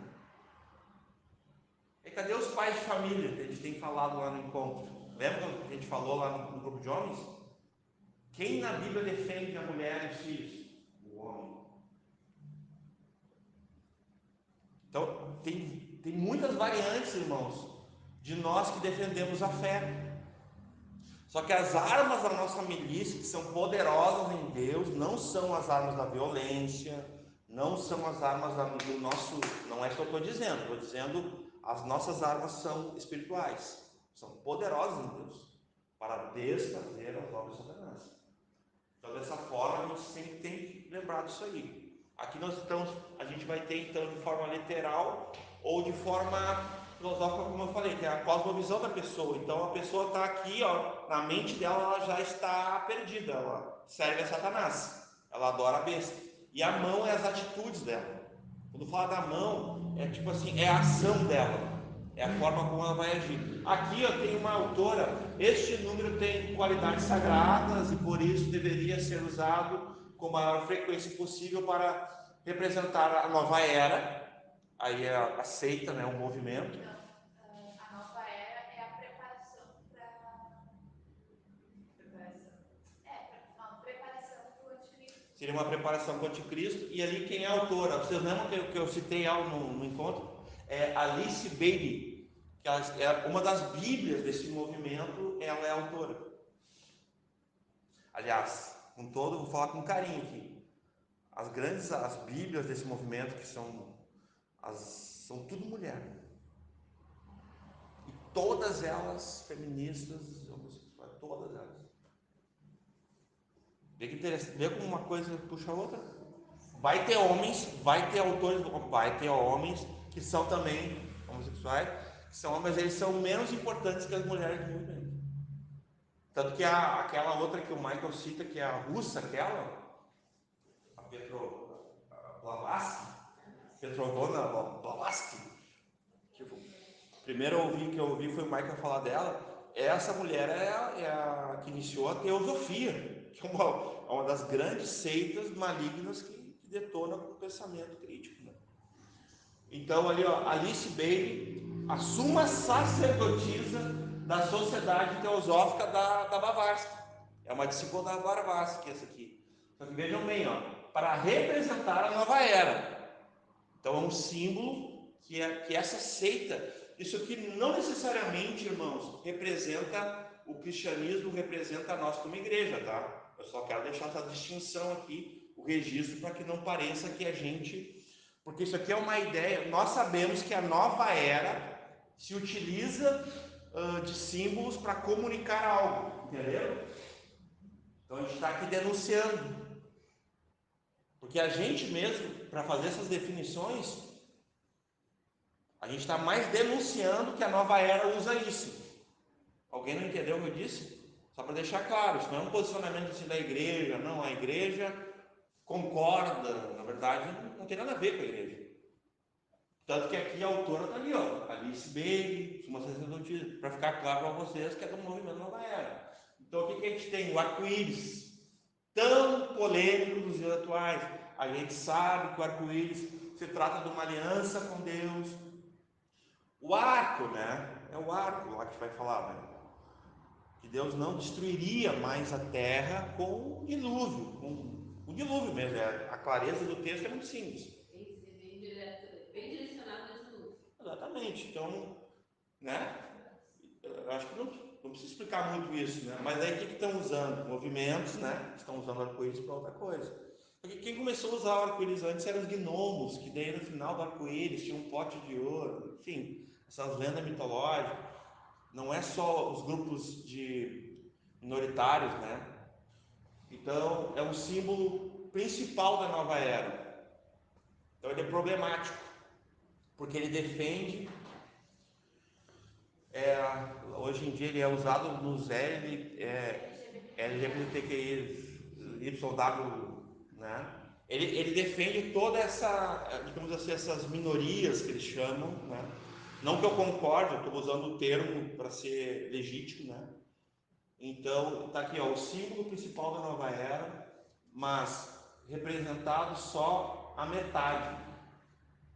E cadê os pais de família que a gente tem falado lá no encontro? Lembra que a gente falou lá no grupo de homens? Quem na Bíblia defende a mulher e os filhos? O homem. Então, tem muitas variantes, irmãos, de nós que defendemos a fé. Só que as armas da nossa milícia, que são poderosas em Deus, não são as armas da violência, não são as armas do nosso... Não é isso que eu estou dizendo, as nossas armas são espirituais, são poderosas em Deus, para desfazer as obras de Satanás. Então, dessa forma, a gente sempre tem que lembrar disso aí. Aqui a gente vai ter, então, de forma literal ou de forma filosófica, como eu falei, que é a cosmovisão da pessoa. Então, a pessoa está aqui, ó, na mente dela, ela já está perdida, ela serve a Satanás, ela adora a besta. E a mão é as atitudes dela. Quando fala da mão, é tipo assim, é a ação dela, é a forma como ela vai agir. Aqui, ó, tem uma autora, este número tem qualidades sagradas e por isso deveria ser usado com a maior frequência possível para representar a nova era. Aí aceita, né, o movimento.
A nova era é a preparação para... Preparação para o anticristo.
Seria uma preparação para o anticristo. E ali quem é a autora? Vocês lembram que eu citei no encontro? É Alice Bailey, que ela é uma das bíblias desse movimento, ela é a autora. Aliás, vou falar com carinho aqui. As bíblias desse movimento, que são tudo mulher. E todas elas feministas, homossexuais, todas elas. Vê que interessante, vê como uma coisa puxa a outra. Vai ter homens, vai ter autores, vai ter homens que são também homossexuais, que são homens, eles são menos importantes que as mulheres do movimento. Tanto que aquela outra que o Michael cita, que é a russa, a Petrovna Blavatsky, que o primeiro que eu ouvi foi o Michael falar dela. Essa mulher é a que iniciou a teosofia, que é uma das grandes seitas malignas que detona com o pensamento crítico, né? Então ali, ó, Alice Bailey, a suma sacerdotisa da Sociedade Teosófica da Blavatsky. É uma discípula da Blavatsky essa aqui. Só que vejam bem, ó, para representar a nova era. Então é um símbolo que essa seita, isso aqui não necessariamente, irmãos, representa o cristianismo, representa nós como igreja, tá? Eu só quero deixar essa distinção aqui, o registro, para que não pareça que a gente... Porque isso aqui é uma ideia, nós sabemos que a nova era se utiliza de símbolos para comunicar algo, entendeu? Então a gente está aqui denunciando. Porque a gente mesmo, para fazer essas definições, a gente está mais denunciando que a nova era usa isso. Alguém não entendeu o que eu disse? Só para deixar claro, isso não é um posicionamento assim da igreja, não. A igreja concorda, na verdade, não tem nada a ver com a igreja. Tanto que aqui a autora está ali, ó, Alice Bailey, uma sacerdotisa, para ficar claro para vocês que é do movimento Nova Era. Então o que a gente tem? O arco-íris, tão polêmico nos dias atuais. A gente sabe que o arco-íris se trata de uma aliança com Deus. O arco, né? É o arco lá que vai falar, né? Que Deus não destruiria mais a terra com o dilúvio, com o dilúvio mesmo. A clareza do texto é muito simples.
Bem direcionado ao dilúvio.
Exatamente. Então, né? Eu acho que não precisa explicar muito isso, né? Mas aí o que estão usando? Movimentos, né? Estão usando o arco-íris para outra coisa. Porque quem começou a usar o arco-íris antes eram os gnomos, que daí no final do arco-íris tinha um pote de ouro, enfim, essas lendas mitológicas. Não é só os grupos minoritários, né? Então, é um símbolo principal da nova era. Então, ele é problemático, porque ele defende... hoje em dia ele é usado nos LGBTQIYW, né? Ele defende toda essa, digamos assim, essas minorias que eles chamam, né? Não que eu concorde, eu estou usando o termo para ser legítimo, né? Então, está aqui, ó, o símbolo principal da nova era, mas representado só a metade.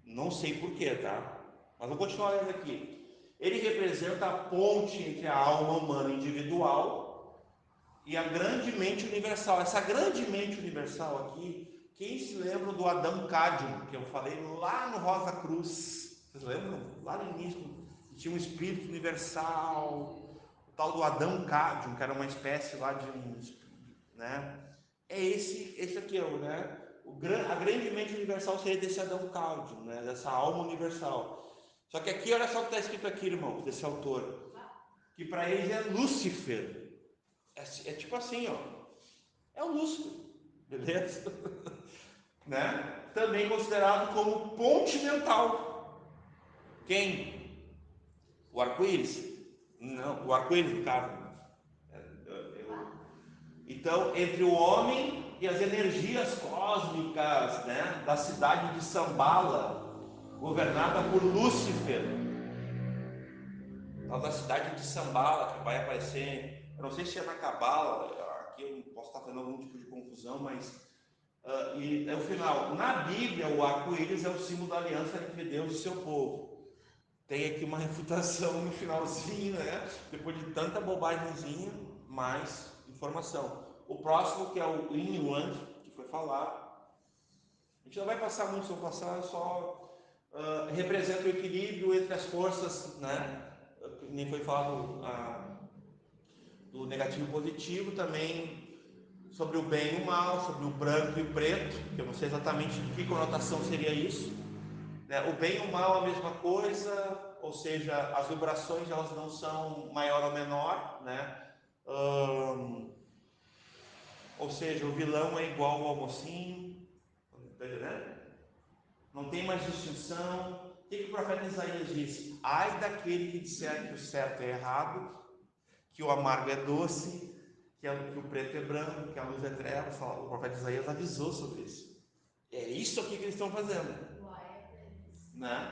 Não sei porquê, tá? Mas vou continuar lendo aqui. Ele representa a ponte entre a alma humana individual e a grande mente universal. Essa grande mente universal aqui, quem se lembra do Adão Cádio, que eu falei lá no Rosa Cruz? Vocês lembram? Lá no início, que tinha um espírito universal, o tal do Adão Cádio, que era uma espécie lá de um, né? É esse aqui, né? A grande mente universal seria desse Adão Cádio, né? Dessa alma universal. Só que aqui, olha só o que está escrito aqui, irmãos, desse autor, que para eles é Lúcifer. É tipo assim, ó, é o Lúcifer, beleza? Né? Também considerado como ponte mental. Quem? O arco-íris? Não, o arco-íris, no caso. Então, entre o homem e as energias cósmicas, né, da cidade de Sambala, governada por Lúcifer, tal da cidade de Sambala, que vai aparecer, eu não sei se é na Cabala, aqui eu posso estar fazendo algum tipo de confusão, mas e é o final. Na Bíblia, o arco-íris é o símbolo da aliança entre Deus e seu povo. Tem aqui uma refutação no finalzinho, né? Depois de tanta bobagemzinha, mais informação. O próximo, que é o Inland, que foi falar, a gente não vai passar muito, se eu passar, só representa o equilíbrio entre as forças, né? Nem foi falado do negativo e positivo, também sobre o bem e o mal, sobre o branco e o preto, que eu não sei exatamente de que conotação seria isso, né? O bem e o mal é a mesma coisa, ou seja, as vibrações elas não são maior ou menor, né? Ou seja, o vilão é igual ao mocinho, tá entendendo? Não tem mais distinção. O que o profeta Isaías disse? Ai daquele que disser que o certo é errado, que o amargo é doce, que o preto é branco, que a luz é trevas. O profeta Isaías avisou sobre isso. É isso aqui que eles estão fazendo, né?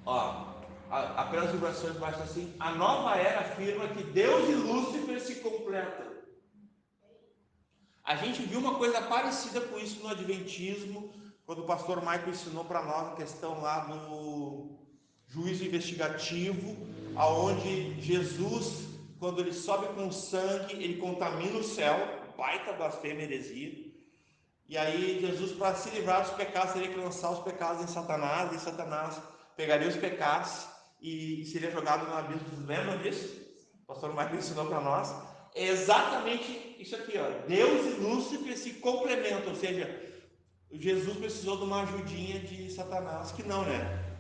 Ó, apenas vibrações baixas assim. A nova era afirma que Deus e Lúcifer se completam. A gente viu uma coisa parecida com isso no Adventismo, quando o pastor Michael ensinou para nós a questão lá do juízo investigativo, aonde Jesus, quando ele sobe com sangue, ele contamina o céu, baita blasfêmia, heresia. E aí Jesus, para se livrar dos pecados, teria que lançar os pecados em Satanás, e Satanás pegaria os pecados e seria jogado no abismo. Vocês lembram disso? O pastor Michael ensinou para nós. É exatamente isso aqui, ó. Deus e Lúcifer se complementam, ou seja, Jesus precisou de uma ajudinha de Satanás, que não, né?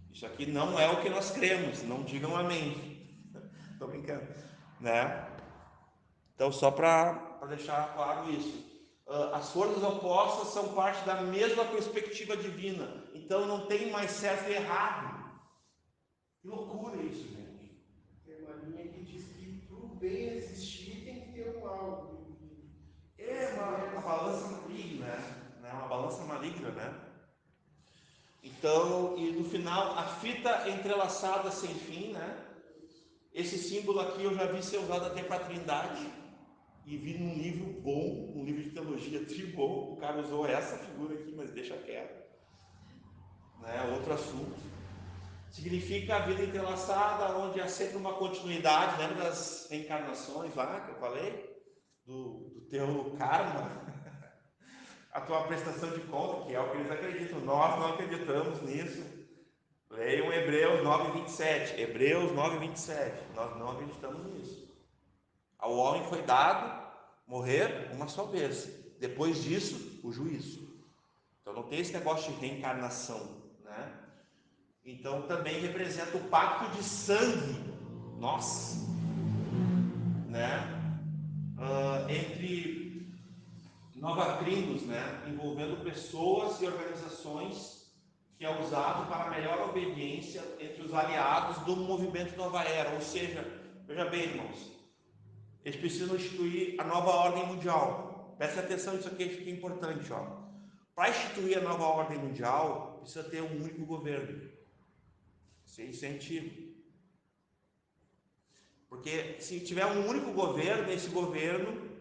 Isso aqui não é o que nós cremos, não digam amém. Estou brincando, né? Então, só para deixar claro isso. As forças opostas são parte da mesma perspectiva divina, então não tem mais certo e errado. Que loucura isso, gente.
Tem uma linha que diz que para o bem existir tem que ter um mal.
É uma balança maligna, né? Uma balança maligna, né? Então, e no final, a fita entrelaçada sem fim, né? Esse símbolo aqui eu já vi ser usado até para a Trindade, e vi num livro bom, um livro de teologia tribom, o cara usou essa figura aqui, mas deixa quieto, né? Outro assunto. Significa a vida entrelaçada, onde há sempre uma continuidade. Lembra das reencarnações lá que eu falei? Do teu karma, a tua prestação de conta, que é o que eles acreditam. Nós não acreditamos nisso. Leiam Hebreus 9:27. Hebreus 9:27. Nós não acreditamos nisso. Ao homem foi dado morrer uma só vez. Depois disso, o juízo. Então não tem esse negócio de reencarnação, né? Então também representa o pacto de sangue, nossa, né? Entre Nova Trindus, né? Envolvendo pessoas e organizações, que é usado para melhor obediência entre os aliados do movimento Nova Era. Ou seja, veja bem, irmãos, eles precisam instituir a nova ordem mundial. Preste atenção, isso aqui é importante, ó. Para instituir a nova ordem mundial, precisa ter um único governo. Sem incentivo. Porque se tiver um único governo, esse governo,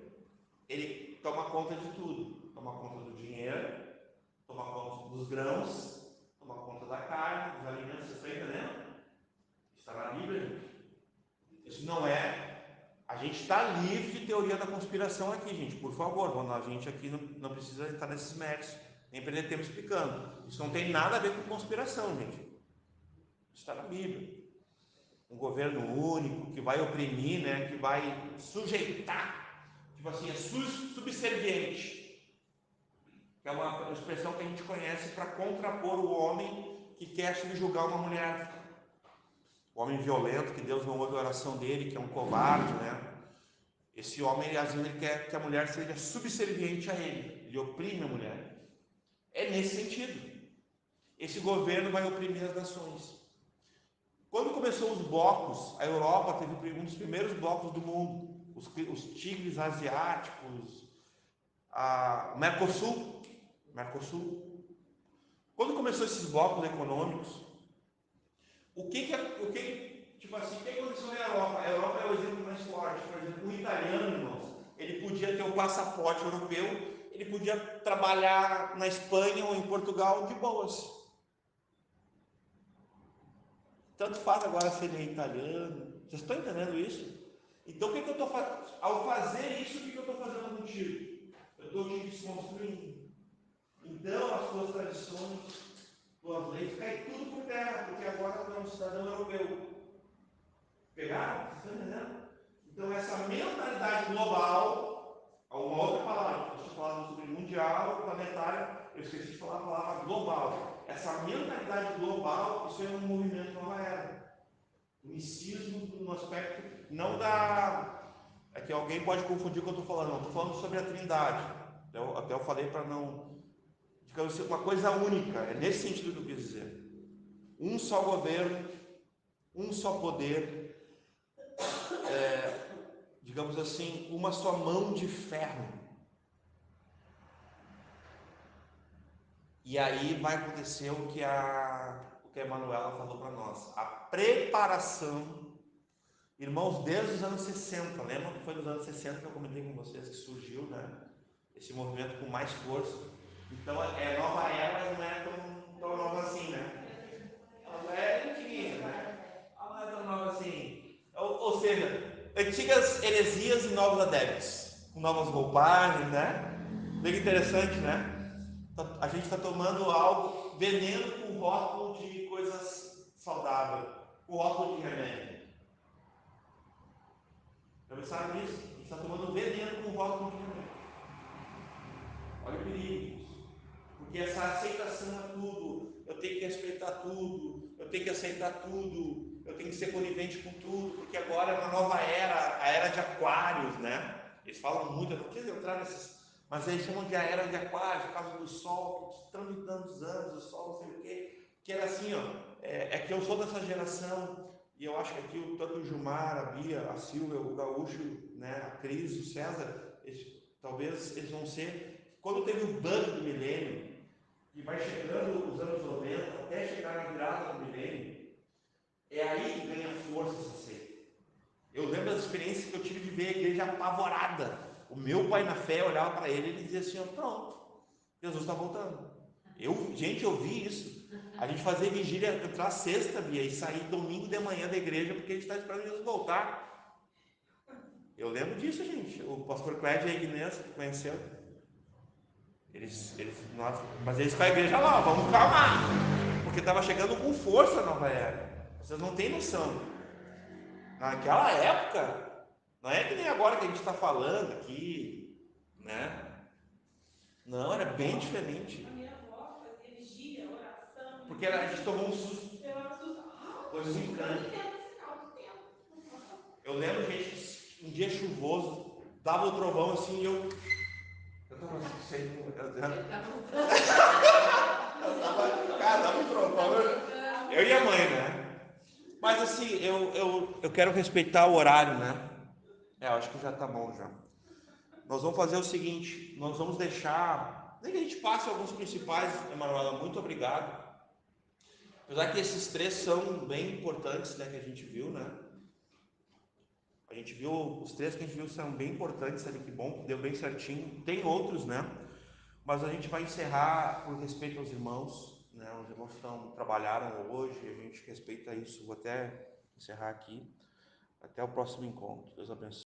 ele toma conta de tudo. Toma conta do dinheiro, toma conta dos grãos, toma conta da carne, dos alimentos. Você está entendendo? Está na Bíblia, gente. Isso não é A gente está livre de teoria da conspiração aqui, gente, por favor, a gente aqui não precisa entrar nesses méritos, nem perder tempo explicando. Isso não tem nada a ver com conspiração, gente. Isso está na Bíblia. Um governo único, que vai oprimir, né, que vai sujeitar, tipo assim, é subserviente, que é uma expressão que a gente conhece para contrapor o homem que quer subjugar uma mulher. O homem violento, que Deus não ouve a oração dele, que é um covarde, né? Esse homem, às vezes, ele quer que a mulher seja subserviente a ele oprime a mulher. É nesse sentido. Esse governo vai oprimir as nações. Quando começou os blocos, a Europa teve um dos primeiros blocos do mundo, os tigres asiáticos, o Mercosul. Quando começou esses blocos econômicos, tipo assim, o que aconteceu na Europa? A Europa é o exemplo mais forte. Por exemplo, o italiano, irmãos, ele podia ter o passaporte europeu, ele podia trabalhar na Espanha ou em Portugal de boas. Tanto faz agora se ele é italiano. Vocês estão entendendo isso? Então, o que eu estou fazendo? Ao fazer isso, o que eu estou fazendo contigo? Eu estou te desconstruindo. Então, as tuas tradições, tuas leis, cai tudo por terra, porque agora tu é um cidadão europeu. Pegaram? Vocês estão entendendo? Então, essa mentalidade global, uma outra palavra, eu estou falando sobre mundial, planetário, eu esqueci de falar a palavra global. Essa mentalidade global, isso é um movimento nova era. O misticismo no aspecto, não da... É que alguém pode confundir o que eu estou falando, não. Estou falando sobre a Trindade. Até eu falei para não... Digamos, uma coisa única, é nesse sentido que eu quis dizer. Um só governo, um só poder, digamos assim, uma só mão de ferro. E aí vai acontecer o que a Emanuela falou para nós. A preparação, irmãos, desde os anos 60, lembra que foi nos anos 60 que eu comentei com vocês que surgiu, né, esse movimento com mais força. Então é nova era, mas não é tão nova assim, né? Ela é antiguinha, né? Ela não é tão nova assim. Ou seja, antigas heresias e novos adeptos, com novas roupagens, né? Bem interessante, né? A gente está tomando algo, veneno com rótulo de coisas saudáveis, com rótulo de remédio. Já pensaram nisso? A gente está tomando veneno com rótulo de remédio. Olha o perigo. Porque essa aceitação é tudo. Eu tenho que respeitar tudo. Eu tenho que aceitar tudo. Eu tenho que ser conivente com tudo. Porque agora é uma nova era, a era de Aquários, né? Eles falam muito, eu não quis entrar nesses. Mas eles chamam de a era de Aquários, por causa do Sol, tramitando os anos, o Sol, não sei o quê. Que era assim, ó. É que eu sou dessa geração. E eu acho que aqui, tanto o Gilmar, a Bia, a Silvia, o Gaúcho, né, a Cris, o César, talvez eles vão ser. Quando teve o bug do milênio, e vai chegando os anos 90, até chegar na virada do milênio, é aí que ganha força essa seita. Eu lembro das experiências que eu tive de ver a igreja apavorada. O meu pai na fé olhava para ele e dizia assim, ó, pronto, Jesus está voltando. Eu vi isso. A gente fazia vigília, entrar sexta, Bia, e sair domingo de manhã da igreja, porque a gente está esperando Jesus voltar. Eu lembro disso, gente. O pastor Clédio e a Ignês, que conheceu, mas eles com a igreja lá, vamos calmar, porque estava chegando com força a nova era. Vocês não têm noção. Naquela época, não é que nem agora que a gente está falando aqui, né? Não, era bem diferente.
A minha avó fazia vigília, oração.
Porque a gente tomou um susto. Foi muito grande. Eu lembro, gente, um dia chuvoso, dava o trovão assim e eu tava sem. Cara, dava um trovão. Eu e a mãe, né? Mas assim, eu quero respeitar o horário, né? Eu acho que já tá bom já. Nós vamos fazer o seguinte, nós vamos deixar, nem que a gente passe alguns principais, Emanuela, muito obrigado. Apesar que esses três são bem importantes, né, que a gente viu, né? A gente viu, os três que a gente viu são bem importantes ali, que bom, que deu bem certinho. Tem outros, né? Mas a gente vai encerrar por respeito aos irmãos, né? Os irmãos que trabalharam hoje, a gente respeita isso. Vou até encerrar aqui. Até o próximo encontro. Deus abençoe.